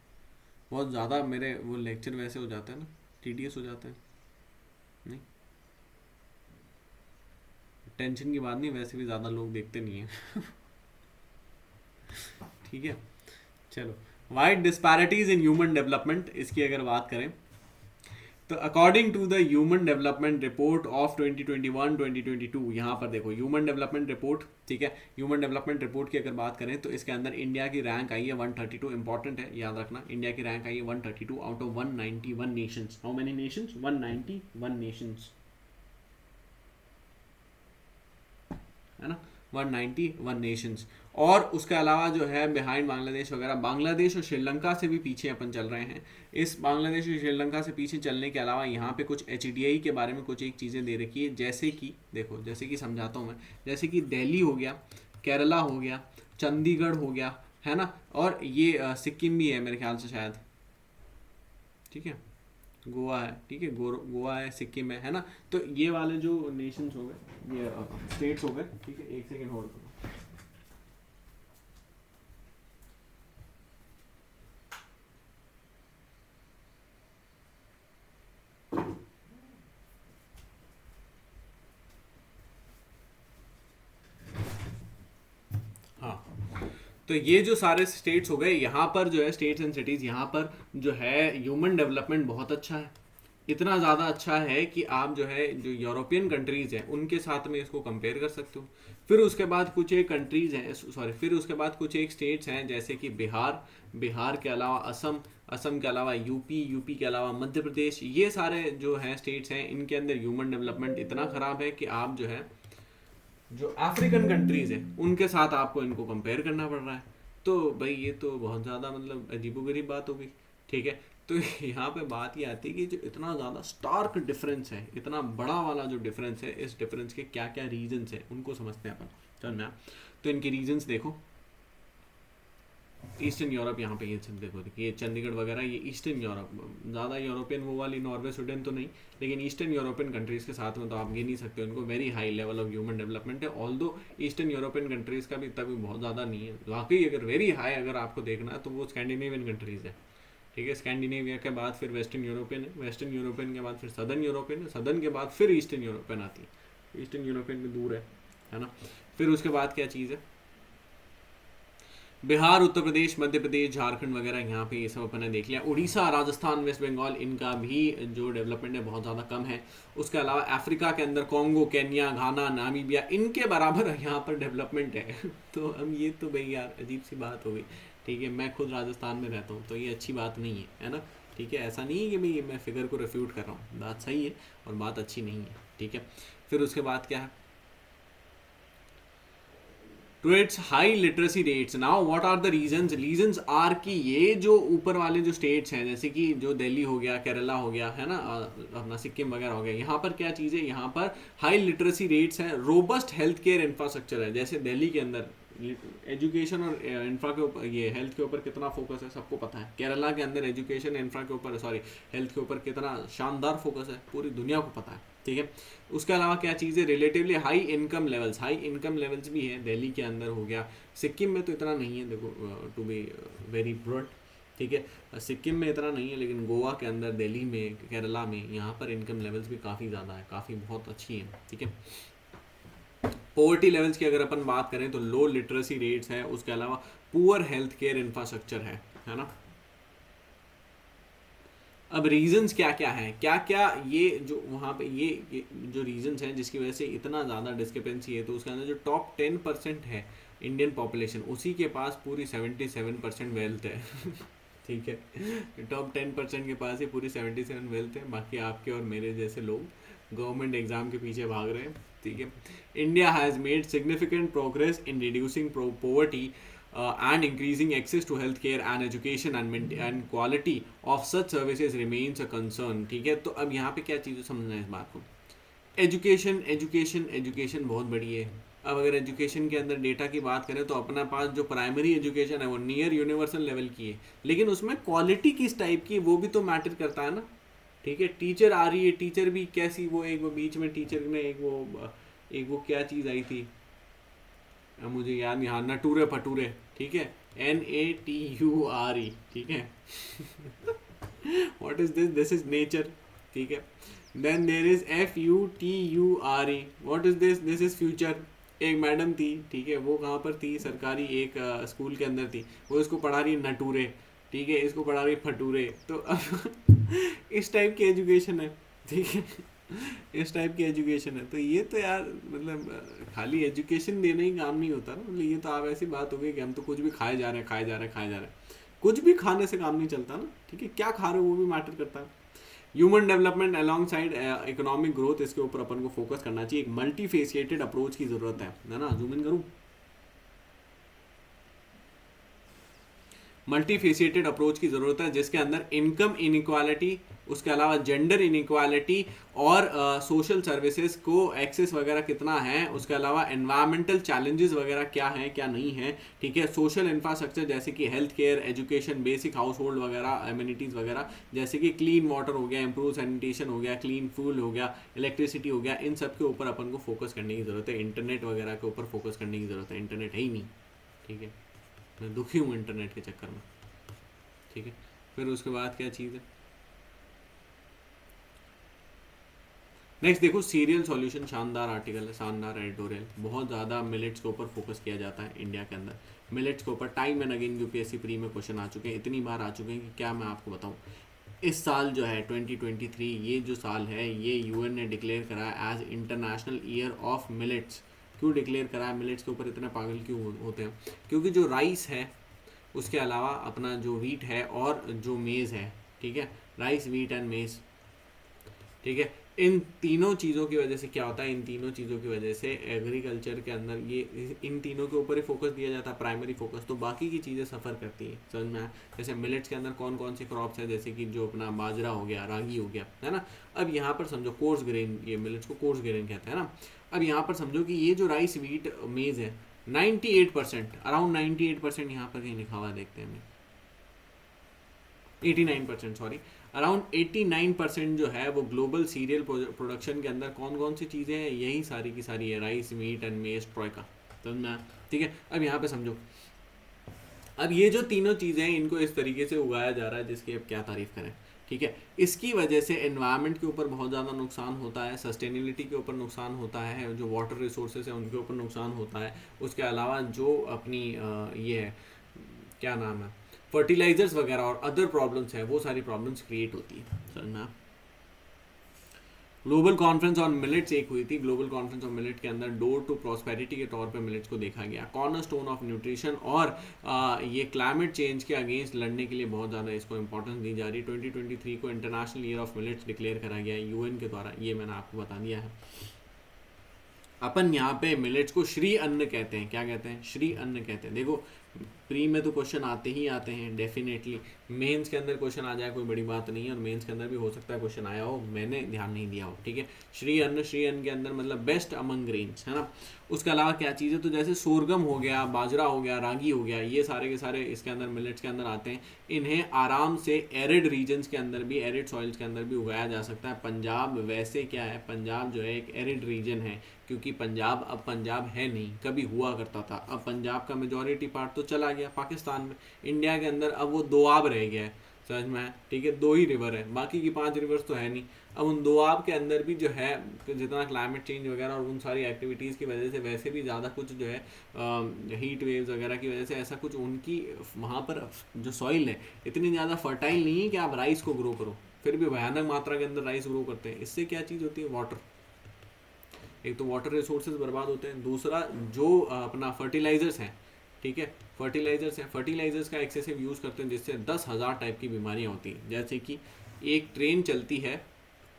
Speaker 1: बहुत ज़्यादा मेरे वो लेक्चर वैसे हो जाते हैं ना, टीडीएस हो जाते हैं। नहीं, टेंशन की बात नहीं, वैसे भी ज़्यादा लोग देखते नहीं हैं। ठीक है, चलो। Wide disparities in human development, इसकी अगर बात करें तो according to the human development report of 2021-2022, यहाँ पर देखो ह्यूमन डेवलपमेंट रिपोर्ट, ठीक है। ह्यूमन डेवलपमेंट रिपोर्ट की अगर बात करें तो इसके अंदर इंडिया की रैंक आई है 132, इंपॉर्टेंट है याद रखना। इंडिया की रैंक आई है 132 out of 191 Nations. How many Nations? 191 Nations, है ना, 191 नेशंस। और उसके अलावा जो है बिहाइंड बांग्लादेश वगैरह, बांग्लादेश और श्रीलंका से भी पीछे अपन चल रहे हैं। इस बांग्लादेश और श्रीलंका से पीछे चलने के अलावा यहाँ पे कुछ HDI के बारे में कुछ एक चीज़ें दे रखी है, जैसे कि देखो, जैसे कि समझाता हूँ मैं, जैसे कि दिल्ली हो गया, केरला हो गया, चंडीगढ़ हो गया, है ना, और ये सिक्किम भी है मेरे ख्याल से शायद, ठीक है, गोवा है, ठीक है, गोवा है, सिक्किम है ना। तो ये वाले जो नेशंस हो गए, ये स्टेट्स हो गए, ठीक है। एक सेकेंड होल्ड करो। हाँ, तो ये जो सारे स्टेट्स हो गए, यहाँ पर जो है स्टेट्स एंड सिटीज़, यहाँ पर जो है ह्यूमन डेवलपमेंट बहुत अच्छा है। इतना ज़्यादा अच्छा है कि आप जो है जो यूरोपियन कंट्रीज़ हैं उनके साथ में इसको कंपेयर कर सकते हो। फिर उसके बाद कुछ एक कंट्रीज़ हैं, सॉरी, फिर उसके बाद कुछ एक स्टेट्स हैं जैसे कि बिहार, बिहार के अलावा असम, असम के अलावा यूपी, यूपी के अलावा मध्य प्रदेश। ये सारे जो हैं स्टेट्स हैं, इनके अंदर ह्यूमन डेवलपमेंट इतना ख़राब है कि आप जो है जो अफ्रीकन कंट्रीज़ हैं उनके साथ आपको इनको कंपेयर करना पड़ रहा है। तो भाई ये तो बहुत ज़्यादा मतलब अजीबोगरीब बात हो गई, ठीक है। तो यहाँ पे बात ये आती है कि जो इतना ज़्यादा स्टार्क डिफरेंस है, इतना बड़ा वाला जो डिफरेंस है, इस डिफरेंस के क्या क्या रीजंस हैं उनको समझते हैं अपन। चल मैं तो इनके रीजंस देखो। ईस्टर्न यूरोप यहाँ पे ये सब देखो, देखिए ये चंडीगढ़ वगैरह ये ईस्टर्न यूरोप, ज़्यादा यूरोपियन वो वाली नॉर्वे स्वीडन तो नहीं, लेकिन ईस्टर्न यूरोपियन कंट्रीज़ के साथ में तो आप गिन नहीं सकते उनको। Very high level of human development है, ऑल दो ईस्टर्न यूरोपियन कंट्रीज़ का भी इतना भी बहुत ज़्यादा नहीं है। वाकई अगर वेरी हाई अगर आपको देखना है तो वो स्कैंडिनेवियन कंट्रीज़ है, ठीक है। स्कैंडिनेविया के बाद फिर वेस्टर्न यूरोपियन है, वेस्टर्न यूरोपियन के बाद फिर सदर्न यूरोपियन है, सदर्न के बाद फिर ईस्टर्न यूरोपियन आती है। ईस्टर्न यूरोपियन में दूर है ना। फिर उसके बाद क्या चीज़ है, बिहार, उत्तर प्रदेश, मध्य प्रदेश, झारखंड वगैरह यहाँ पे ये सब अपन ने देख लिया। उड़ीसा, राजस्थान, वेस्ट बंगाल, इनका भी जो डेवलपमेंट है बहुत ज़्यादा कम है। उसके अलावा अफ्रीका के अंदर कॉन्गो, केन्या, घाना, नामीबिया, इनके बराबर यहाँ पर डेवलपमेंट है तो हम ये तो भाई यार अजीब सी बात हो गई, ठीक है। मैं खुद राजस्थान में रहता हूँ तो ये अच्छी बात नहीं है ना, ठीक है। ऐसा नहीं है कि भाई मैं फिगर को रिफ्यूट कर रहा हूँ, बात सही है और बात अच्छी नहीं है, ठीक है। फिर उसके बाद क्या है, to its high literacy rates. Now what are the reasons are कि ये जो ऊपर वाले जो स्टेट्स हैं, जैसे कि जो दिल्ली हो गया, केरला हो गया, है ना, अपना सिक्किम वगैरह हो गया, यहाँ पर क्या चीज़ है, यहाँ पर हाई लिटरेसी रेट्स हैं, रोबस्ट हेल्थ केयर इंफ्रास्ट्रक्चर है। जैसे दिल्ली के अंदर एजुकेशन और इंफ्रा के ऊपर, ये हेल्थ के ऊपर कितना फोकस है सबको पता है। केरला के अंदर एजुकेशन इंफ्रा के ऊपर, सॉरी हेल्थ के ऊपर कितना शानदार फोकस है, पूरी दुनिया को पता है, ठीक है। उसके अलावा क्या चीज़ है, रिलेटिवली हाई इनकम लेवल्स भी हैं दिल्ली के अंदर हो गया। सिक्किम में तो इतना नहीं है, देखो टू बी वेरी ब्रॉड, ठीक है, सिक्किम में इतना नहीं है, लेकिन गोवा के अंदर, दिल्ली में, केरला में, यहाँ पर इनकम लेवल्स भी काफ़ी ज़्यादा है, काफ़ी बहुत अच्छी है, ठीक है। पॉवर्टी लेवल्स की अगर अपन बात करें तो लो लिटरेसी रेट्स है, उसके अलावा पुअर हेल्थ केयर इंफ्रास्ट्रक्चर है ना। अब रीजंस क्या क्या हैं, क्या क्या ये जो वहाँ पे ये जो रीजंस हैं जिसकी वजह से इतना ज़्यादा डिस्क्रिपेंसी है, तो उसके अंदर जो टॉप 10% है इंडियन पॉपुलेशन, उसी के पास पूरी 77% वेल्थ है ठीक है, टॉप 10% के पास ही पूरी 77 वेल्थ है, बाकी आपके और मेरे जैसे लोग गवर्नमेंट एग्जाम के पीछे भाग रहे हैं, ठीक है। India has made significant progress in reducing poverty and increasing access to healthcare and education and quality of such services remains a concern, ठीक है। तो अब यहाँ पे क्या चीज़ समझना है इस बात को, एजुकेशन बहुत बड़ी है। अब अगर एजुकेशन के अंदर डेटा की बात करें तो अपना पास जो प्राइमरी एजुकेशन है वो नियर यूनिवर्सल लेवल की है, लेकिन उसमें क्वालिटी किस टाइप की वो भी तो मैटर करता है ना, ठीक है। टीचर आ रही है, टीचर भी कैसी, वो एक वो बीच में टीचर ने एक वो क्या चीज़ आई थी, मुझे याद नहीं, हाँ नटूरे फटूरे, ठीक है, NATURE, ठीक है what is this is nature, ठीक है। Then there is FUTURE, what is this is future. एक मैडम थी, ठीक है, वो कहाँ पर थी, सरकारी एक स्कूल के अंदर थी, वो इसको पढ़ा रही नटूरे, ठीक है, इसको पढ़ा रही फटूरे, तो अब इस टाइप की एजुकेशन है, ठीक है इस टाइप की एजुकेशन है। तो ये तो यार मतलब खाली एजुकेशन देना ही काम नहीं होता ना, मतलब ये तो आप ऐसी बात हो गई कि हम तो कुछ भी खाए जा रहे हैं, कुछ भी खाने से काम नहीं चलता ना, ठीक है, क्या खा रहे हो वो भी मैटर करता है। Human development along side economic growth, इसके ऊपर अपन को फोकस करना चाहिए, एक मल्टी फेसिएटेड अप्रोच की जरूरत है ना। जूम इन करूँ, मल्टी फेसिएटेड अप्रोच की ज़रूरत है, जिसके अंदर इनकम इनइक्वालिटी, उसके अलावा जेंडर इनइक्वालिटी और सोशल सर्विसेज को एक्सेस वगैरह कितना है, उसके अलावा एनवायरमेंटल चैलेंजेस वगैरह क्या हैं क्या नहीं है, ठीक है। सोशल इंफ्रास्ट्रक्चर जैसे कि health care, education, basic house hold वगैरह, एमिनिटीज़ वगैरह, जैसे कि क्लीन वाटर हो गया, इंप्रूव सैनिटेशन हो गया, क्लीन फ्यूल हो गया, इलेक्ट्रिसिटी हो गया, इन सब के ऊपर अपन को फोकस करने की ज़रूरत है। इंटरनेट वगैरह के ऊपर फोकस करने की ज़रूरत है, इंटरनेट है ही नहीं, ठीक है, मैं दुखी हूँ इंटरनेट के चक्कर में, ठीक है। फिर उसके बाद क्या चीज़ है, नेक्स्ट देखो सीरियल सॉल्यूशन, शानदार आर्टिकल है, शानदार एडिटोरियल, बहुत ज़्यादा मिलेट्स के ऊपर फोकस किया जाता है इंडिया के अंदर, मिलेट्स के ऊपर time and again UPSC pre में क्वेश्चन आ चुके हैं, इतनी बार आ चुके हैं कि क्या मैं आपको बताऊं। इस साल जो है 2023, ये जो साल है ये UN ने डिक्लेयर करा है as international year of millets. क्यों डिक्लेयर करा है, मिलेट्स के ऊपर इतने पागल क्यों होते हैं, क्योंकि जो राइस है, उसके अलावा अपना जो वीट है और जो मेज़ है, ठीक है, राइस, वीट एंड मेज़, ठीक है, इन तीनों चीज़ों की वजह से क्या होता है, इन तीनों चीज़ों की वजह से एग्रीकल्चर के अंदर ये इन तीनों के ऊपर ही फोकस दिया जाता है, प्राइमरी फोकस, तो बाकी की चीज़ें सफ़र करती हैं, समझ में आया। जैसे मिलेट्स के अंदर कौन कौन सी क्रॉप्स है, जैसे कि जो अपना बाजरा हो गया, रागी हो गया, है ना। अब यहाँ पर समझो कोर्स ग्रेन, ये मिलेट्स को कोर्स ग्रेन कहते हैं ना। अब यहाँ पर समझो कि ये जो राइस, वीट, मेज़ है, 98%, अराउंड 98% यहाँ पर कहीं लिखा हुआ है, देखते हैं हमें 89%, सॉरी, अराउंड 89% जो है वो ग्लोबल सीरियल प्रोडक्शन के अंदर कौन कौन सी चीज़ें हैं, यही सारी की सारी है, राइस, मीट एंड मेज, ट्रोइका। समझना, ठीक है। अब यहाँ पे समझो, अब ये जो तीनों चीज़ें हैं इनको इस तरीके से उगाया जा रहा है जिसकी अब क्या तारीफ करें, ठीक है। इसकी वजह से एनवायरनमेंट के ऊपर बहुत ज़्यादा नुकसान होता है, सस्टेनेबिलिटी के ऊपर नुकसान होता है, जो वाटर रिसोर्सेज हैं उनके ऊपर नुकसान होता है। उसके अलावा जो अपनी ये है, क्या नाम है, फर्टिलाइजर्स वगैरह और अदर प्रॉब्लम्स हैं, वो सारी प्रॉब्लम्स क्रिएट होती है। समझना। ग्लोबल कॉन्फ्रेंस ऑन मिलेट्स एक हुई थी, ग्लोबल कॉन्फ्रेंस ऑन मिलेट के अंदर डोर टू प्रॉस्पेरिटी के तौर पे मिलेट्स को देखा गया, कॉर्नर स्टोन ऑफ न्यूट्रिशन, और ये क्लाइमेट चेंज के अगेंस्ट लड़ने के लिए बहुत ज़्यादा इसको इंपॉर्टेंस दी जा रही है। 2023 को international year of millets declare करा गया है यूएन के द्वारा, ये मैंने आपको बता दिया है। अपन यहाँ पे मिलेट्स को श्री अन्न कहते हैं, क्या कहते हैं, श्री अन्न कहते हैं। देखो प्री में तो क्वेश्चन आते ही आते हैं डेफिनेटली, मेंस के अंदर क्वेश्चन आ जाए कोई बड़ी बात नहीं है, और मेंस के अंदर भी हो सकता है क्वेश्चन आया हो, मैंने ध्यान नहीं दिया हो, ठीक है। श्री अन्न के अंदर मतलब बेस्ट अमंग ग्रेन्स, है ना। उसके अलावा क्या चीज़ है, तो जैसे सोरगम हो गया, बाजरा हो गया, रागी हो गया, ये सारे के सारे इसके अंदर मिलेट्स के अंदर आते हैं। इन्हें आराम से एरिड रीजन्स के अंदर भी, एरिड सॉइल्स के अंदर भी उगाया जा सकता है। पंजाब वैसे क्या है, पंजाब जो है एक एरिड रीजन है, क्योंकि पंजाब अब पंजाब है नहीं, कभी हुआ करता था। अब पंजाब का मेजॉरिटी पार्ट तो चला गया पाकिस्तान में, इंडिया के अंदर अब वो दोआब रह गया है, समझ में है, ठीक है। 2 ही रिवर है, बाकी की 5 रिवर्स तो है नहीं। अब उन दोआब के अंदर भी जो है जितना क्लाइमेट चेंज वगैरह और उन सारी एक्टिविटीज़ की वजह से वैसे भी ज़्यादा कुछ जो है हीट वेव्स वगैरह की वजह से ऐसा कुछ उनकी वहाँ पर जो सॉइल है इतनी ज़्यादा फर्टाइल नहीं है कि आप राइस को ग्रो करो, फिर भी भयानक मात्रा के अंदर राइस ग्रो करते हैं। इससे क्या चीज़ होती है, वाटर, एक तो वाटर रिसोर्सेज बर्बाद होते हैं, दूसरा जो अपना फर्टिलाइजर्स हैं, ठीक है, फर्टिलाइजर्स हैं, फर्टिलाइजर्स का एक्सेसिव यूज़ करते हैं जिससे 10,000 टाइप की बीमारियां होती हैं। जैसे कि एक ट्रेन चलती है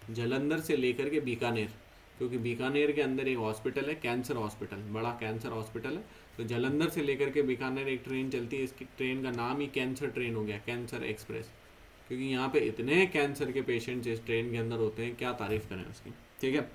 Speaker 1: जलंधर से लेकर के बीकानेर, क्योंकि बीकानेर के अंदर एक हॉस्पिटल है, कैंसर हॉस्पिटल, बड़ा कैंसर हॉस्पिटल है, तो जलंधर से लेकर के बीकानेर एक ट्रेन चलती है, इसकी ट्रेन का नाम ही कैंसर ट्रेन हो गया, कैंसर एक्सप्रेस, क्योंकि यहाँ पे इतने कैंसर के पेशेंट्स इस ट्रेन के अंदर होते हैं, क्या तारीफ़ करें उसकी, ठीक है।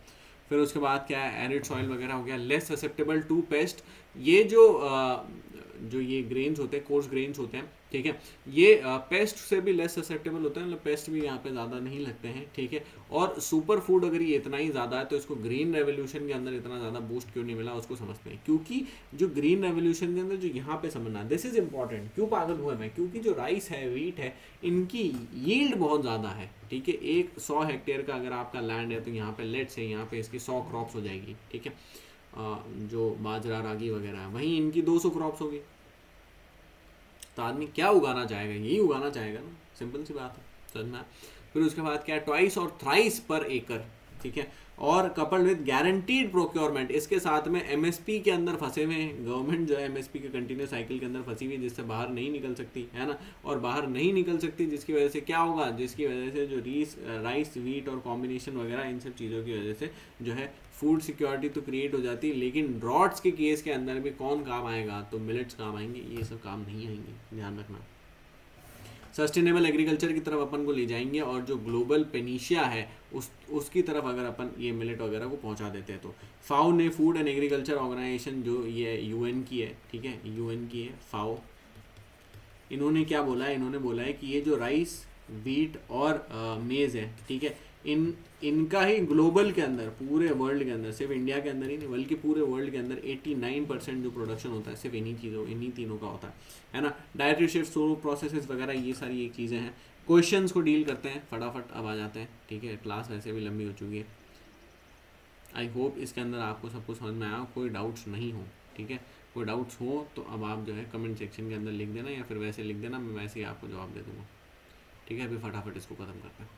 Speaker 1: फिर उसके बाद क्या है, एरिड सॉइल वगैरह हो गया, लेस ससेप्टेबल टू पेस्ट, ये जो ये ग्रेन्स होते हैं, कोर्स ग्रेन्स होते हैं, ठीक है, ये पेस्ट से भी लेस ससेप्टेबल होते हैं, मतलब पेस्ट भी यहाँ पे ज़्यादा नहीं लगते हैं, ठीक है। और सुपर फूड अगर ये इतना ही ज़्यादा है तो इसको ग्रीन रेवोल्यूशन के अंदर इतना ज़्यादा बूस्ट क्यों नहीं मिला, उसको समझते हैं। क्योंकि जो ग्रीन रेवोल्यूशन के अंदर जो यहाँ पे समझना, दिस इज़ इंपॉर्टेंट, क्यों पागल हुआ मैं, क्योंकि जो राइस है, वीट है, इनकी यील्ड बहुत ज़्यादा है, ठीक है। एक 100 हेक्टेयर का अगर आपका लैंड है तो यहाँ पे लेट्स से यहाँ पे इसकी 100 क्रॉप्स हो जाएगी, ठीक है, जो बाजरा, रागी वगैरह है, वहीं इनकी 200 क्रॉप्स होगी। तो आदमी क्या उगाना चाहेगा, यही उगाना चाहेगा ना, सिंपल सी बात है, समझना। फिर उसके बाद क्या, ट्वाइस और थ्राइस पर एकड़, ठीक है, और कपल्ड विद गारंटीड प्रोक्योरमेंट, इसके साथ में एमएसपी के अंदर फंसे हुए हैं, गवर्नमेंट जो है एमएसपी के कंटिन्यूस साइकिल के अंदर फंसी हुई है, जिससे बाहर नहीं निकल सकती है ना, और बाहर नहीं निकल सकती जिसकी वजह से क्या होगा, जिसकी वजह से जो राइस, वीट और कॉम्बिनेशन वगैरह इन सब चीज़ों की वजह से जो है फूड सिक्योरिटी तो क्रिएट हो जाती है, लेकिन ड्रॉट्स के केस के अंदर भी कौन काम आएगा, तो मिलेट्स काम आएंगे, ये सब काम नहीं आएंगे, ध्यान रखना। सस्टेनेबल एग्रीकल्चर की तरफ अपन को ले जाएंगे, और जो ग्लोबल पेनिशिया है उसकी तरफ अगर अपन ये मिलेट वगैरह को पहुंचा देते हैं तो फाओ ने, फूड एंड एग्रीकल्चर ऑर्गेनाइजेशन जो ये यूएन की है, ठीक है, यूएन की है फाओ, इन्होंने क्या बोला है, इन्होंने बोला है कि ये जो राइस, वीट और मेज़ है, ठीक है, इनका ही ग्लोबल के अंदर, पूरे वर्ल्ड के अंदर, सिर्फ इंडिया के अंदर ही नहीं बल्कि पूरे वर्ल्ड के अंदर 89% जो प्रोडक्शन होता है सिर्फ इन्हीं चीज़ों, इन्हीं तीनों का होता है ना। डायट्री शिफ्ट, सोलो प्रोसेसेस वगैरह, ये सारी एक चीज़ें हैं। क्वेश्चंस को डील करते हैं, फटाफट अब आ जाते हैं, ठीक है, क्लास वैसे भी लंबी हो चुकी है। आई होप इसके अंदर आपको सब कुछ समझ में आया, कोई डाउट्स नहीं हो, ठीक है। कोई डाउट्स हो तो अब आप जो है कमेंट सेक्शन के अंदर लिख देना, या फिर वैसे लिख देना, मैं वैसे ही आपको जवाब दे दूँगा, ठीक है। अभी फटाफट इसको खत्म करते हैं।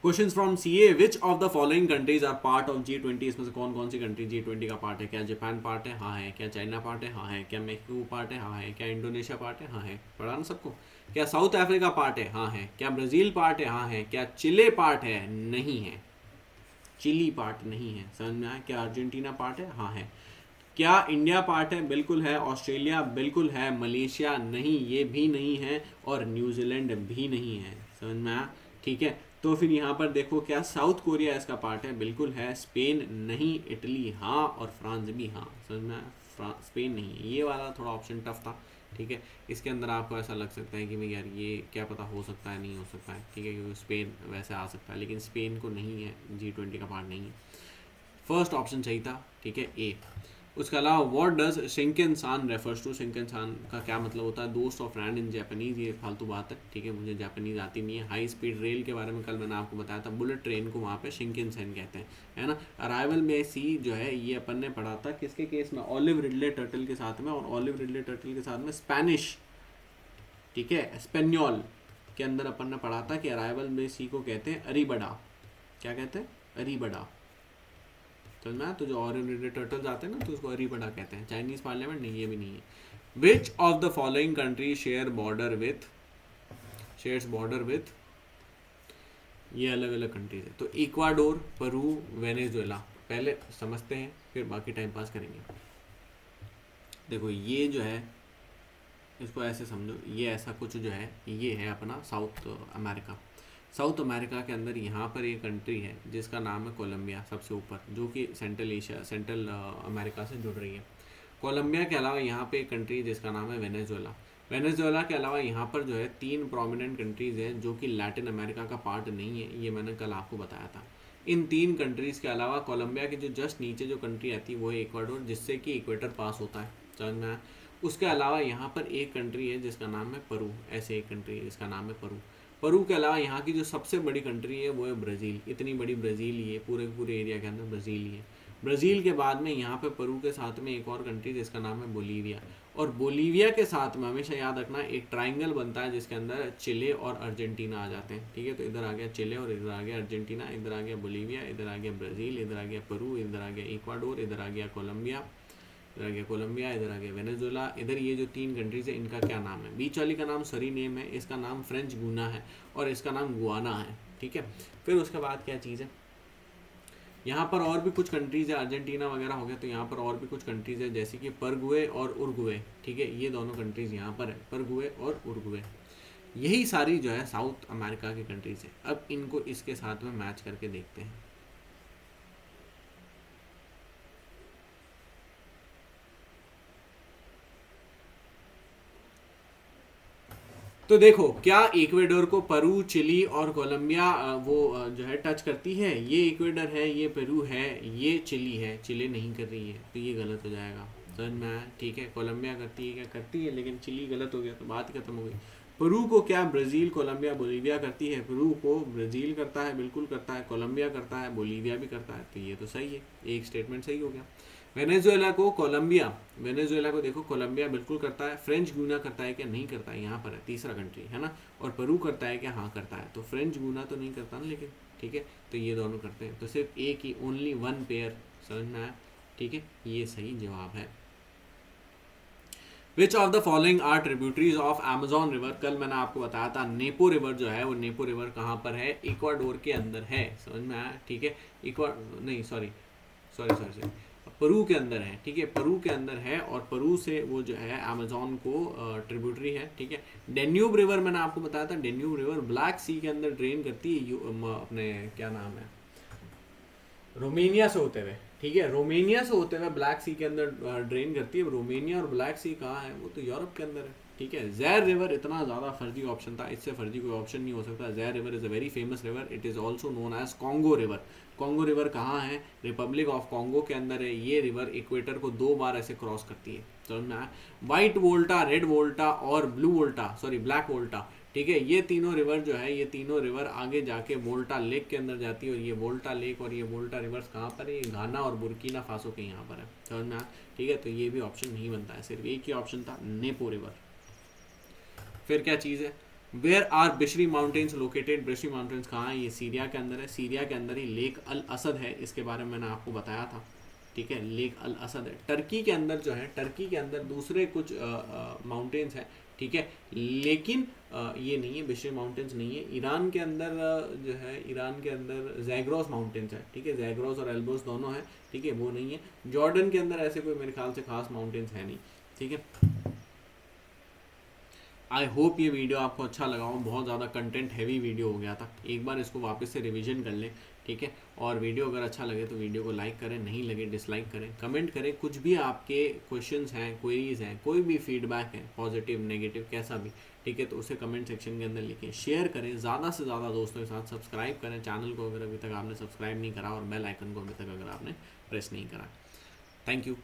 Speaker 1: Questions from CA, which of the following countries are part of G20, इसमें से कौन कौन सी कंट्री G20 का पार्ट है, क्या जापान पार्ट है, हाँ है, क्या चाइना पार्ट है, हाँ है, क्या मैक्सिको पार्ट है, हाँ है, क्या इंडोनेशिया पार्ट है, हाँ है, पढ़ा ना सबको, क्या साउथ अफ्रीका पार्ट है, हाँ है, क्या ब्राज़ील पार्ट है, हाँ है, क्या चिले पार्ट है, नहीं है, चिली पार्ट नहीं है, समझ में आया, क्या अर्जेंटीना पार्ट है, हाँ है, क्या इंडिया पार्ट है, बिल्कुल है, ऑस्ट्रेलिया बिल्कुल है, मलेशिया नहीं, ये भी नहीं है, और न्यूजीलैंड भी नहीं है, समझ में आया, ठीक है। तो फिर यहाँ पर देखो क्या साउथ कोरिया इसका पार्ट है, बिल्कुल है। स्पेन नहीं, इटली हाँ, और फ्रांस भी हाँ। समझ में आया? स्पेन नहीं है, ये वाला थोड़ा ऑप्शन टफ था, ठीक है। इसके अंदर आपको ऐसा लग सकता है कि भाई यार ये क्या पता हो सकता है, नहीं हो सकता है, ठीक है, क्योंकि स्पेन वैसे आ सकता है, लेकिन स्पेन को नहीं है, G20 का पार्ट नहीं है। फर्स्ट ऑप्शन सही था, ठीक है, ए। उसके अलावा व्हाट डज शिंकन सान रेफर्स टू, शिंकन सान का क्या मतलब होता है, दोस्त ऑफ फ्रेंड इन जापानीज, ये फालतू बात है, ठीक है, मुझे जापानीज आती नहीं है। हाई स्पीड रेल के बारे में कल मैंने आपको बताया था, बुलेट ट्रेन को वहाँ पे शिंकन सेन कहते हैं, है ना। अराइवल में सी जो है ये अपन ने पढ़ा था किसके केस में, ऑलिव रिडले टर्टल के साथ में, और ऑलिव रिडले टर्टल के साथ में स्पेनिश, ठीक है, स्पेन्योल के अंदर अपन ने पढ़ा था कि अराइवल में सी को कहते हैं अरीबड़ा, क्या कहते हैं, अरीबड़ा। समझ में आया? तो जो ऑरिजिनेटेड टर्टल्स आते हैं ना, तो उसको अरीबड़ा कहते हैं। चाइनीज पार्लियामेंट नहीं, ये भी नहीं है। Which of the following country shares border with, ये अलग अलग कंट्रीज है। तो इक्वाडोर, पेरू, वेनेजुएला, पहले समझते हैं फिर बाकी टाइम पास करेंगे। देखो ये जो है, इसको ऐसे समझो, ये ऐसा कुछ जो है, ये है अपना साउथ अमेरिका। साउथ अमेरिका के अंदर यहाँ पर एक कंट्री है जिसका नाम है कोलंबिया, सबसे ऊपर, जो कि सेंट्रल अमेरिका से जुड़ रही है। कोलंबिया के अलावा यहाँ पे एक कंट्री है जिसका नाम है वेनेजुएला। वेनेजुएला के अलावा यहाँ पर जो है 3 प्रोमिनेंट कंट्रीज़ हैं जो कि लैटिन अमेरिका का पार्ट नहीं है, ये मैंने कल आपको बताया था। इन 3 कंट्रीज़ के अलावा कोलंबिया के जो जस्ट नीचे जो कंट्री आती है वो है इक्वाडोर, जिससे कि इक्वेटर पास होता है, समझ में आया। उसके अलावा यहाँ पर एक कंट्री है जिसका नाम है पेरू, ऐसे एक कंट्री है जिसका नाम है पेरू। पेरू के अलावा यहाँ की जो सबसे बड़ी कंट्री है वो है ब्राज़ील। इतनी बड़ी ब्राज़ील ही है, पूरे एरिया के अंदर ब्राज़ील ही है। ब्राज़ील के बाद में यहाँ पे पेरू के साथ में एक और कंट्री जिसका नाम है बोलीविया, और बोलीविया के साथ में हमेशा याद रखना एक ट्राइंगल बनता है जिसके अंदर चिले और अर्जेंटीना आ जाते हैं, ठीक है। तो इधर आ गया चिले और इधर आ गया अर्जेंटीना, इधर आ गया बोलीविया, इधर आ गया ब्राज़ील, इधर आ गया पेरू, इधर आ गया इक्वाडोर, इधर आ गया कोलंबिया, इधर आ गया कोलंबिया, इधर आ गया वेनेजुएला। इधर ये जो 3 कंट्रीज है इनका क्या नाम है, बीच वाली का नाम सरीनेम है, इसका नाम फ्रेंच गुना है, और इसका नाम गुआना है, ठीक है। फिर उसके बाद क्या चीज़ है, यहाँ पर और भी कुछ कंट्रीज़ है, अर्जेंटीना वगैरह हो गया, तो यहाँ पर और भी कुछ कंट्रीज़ है जैसे कि परगुए और उरुग्वे, ठीक है, ये दोनों कंट्रीज़ यहाँ पर है, परगुए और उरुग्वे। यही सारी जो है साउथ अमेरिका की कंट्रीज़ है। अब इनको इसके साथ में मैच करके देखते हैं। तो देखो क्या इक्वेडोर को पेरू, चिली और कोलंबिया जो है टच करती है, ये इक्वेडोर है, ये पेरू है, ये चिली है, चिली नहीं कर रही है, तो ये गलत हो जाएगा, समझ में आया, ठीक है। कोलंबिया करती है, क्या करती है, लेकिन चिली गलत हो गया, तो बात ही खत्म हो गई। पेरू को क्या ब्राज़ील, कोलंबिया, बोलीविया करती है, पेरू को ब्राज़ील करता है, बिल्कुल करता है, कोलंबिया करता है, बोलीविया भी करता है, तो ये तो सही है, एक स्टेटमेंट सही हो गया। वेनेजुएला को कोलंबिया, वेनेजुएला को देखो कोलंबिया बिल्कुल करता है, फ्रेंच गुना करता है क्या, नहीं करता है, यहाँ पर है तीसरा कंट्री है ना, और पेरू करता है क्या, हाँ करता है, तो फ्रेंच गुना तो नहीं करता ना, लेकिन ठीक है, तो ये दोनों करते हैं, तो सिर्फ एक ही, ओनली 1 पेयर, समझ में आया, ठीक है, ये सही जवाब है। Which of the following are tributaries of Amazon river, कल मैंने आपको बताया था नेपो रिवर जो है, वो नेपो रिवर कहाँ पर है, इक्वाडोर के अंदर है, समझ में आया, ठीक है, नहीं सॉरी, पेरू के अंदर है, ठीक है, पेरू के अंदर है, और पेरू से वो जो है अमेजोन को ट्रिब्यूटरी है, ठीक है। डेन्यूब रिवर मैंने आपको बताया था, डेन्यूब रिवर ब्लैक सी के अंदर ड्रेन करती है, अपने क्या नाम है, रोमेनिया से होते हुए, ठीक है, रोमेनिया से होते हुए ब्लैक सी के अंदर ड्रेन करती है। रोमेनिया और ब्लैक सी कहाँ है, वो तो यूरोप के अंदर है, ठीक है। ज़ैर रिवर इतना ज़्यादा फर्जी ऑप्शन था, इससे फर्जी कोई ऑप्शन नहीं हो सकता। Zaire river is a very famous river, it is also known as Congo river. Congo river कहाँ है, रिपब्लिक ऑफ कॉन्गो के अंदर है। ये रिवर इक्वेटर को 2 बार ऐसे क्रॉस करती है, समझ में आया। वाइट वोल्टा, रेड वोल्टा और ब्लैक वोल्टा, ठीक है, ये तीनों रिवर जो है, ये तीनों रिवर आगे जाके वोल्टा लेक के अंदर जाती है, और ये वोल्टा लेक और ये वोल्टा रिवर्स कहाँ पर है, ये घाना और बुर्किना फासो के यहाँ पर है, समझ में आया, ठीक है। तो ये भी ऑप्शन नहीं बनता है, सिर्फ एक ही ऑप्शन था, नेपो रिवर। फिर क्या चीज़ है, where are Bishri mountains located, Bishri mountains कहाँ है, ये सीरिया के अंदर है, सीरिया के अंदर ही लेक अल असद है, इसके बारे में मैंने आपको बताया था, ठीक है, लेक अल असद है। टर्की के अंदर जो है, टर्की के अंदर दूसरे कुछ माउंटेन्स हैं, ठीक है, लेकिन ये नहीं है, बिशरी माउंटेन्स नहीं है। ईरान के अंदर जो है, ईरान के अंदर जैग्रोस माउंटेन्स है, ठीक है, जैग्रोस और एल्ब्रोस दोनों है, ठीक है, वो नहीं है। जॉर्डन के अंदर ऐसे कोई मेरे ख्याल से खास माउंटेन्स है नहीं, ठीक है। आई होप ये वीडियो आपको अच्छा लगा हो, बहुत ज़्यादा कंटेंट हैवी वीडियो हो गया था, एक बार इसको वापस से रिवीजन कर लें, ठीक है। और वीडियो अगर अच्छा लगे तो वीडियो को लाइक करें, नहीं लगे डिसलाइक करें, कमेंट करें, कुछ भी आपके क्वेश्चंस हैं, क्वेरीज हैं, कोई भी फीडबैक है, पॉजिटिव नेगेटिव कैसा भी, ठीक है, तो उसे कमेंट सेक्शन के अंदर लिखें, शेयर करें ज़्यादा से ज़्यादा दोस्तों के साथ, सब्सक्राइब करें चैनल को अगर अभी तक आपने सब्सक्राइब नहीं करा, और बेल आइकन को अभी तक अगर आपने प्रेस नहीं करा। Thank you.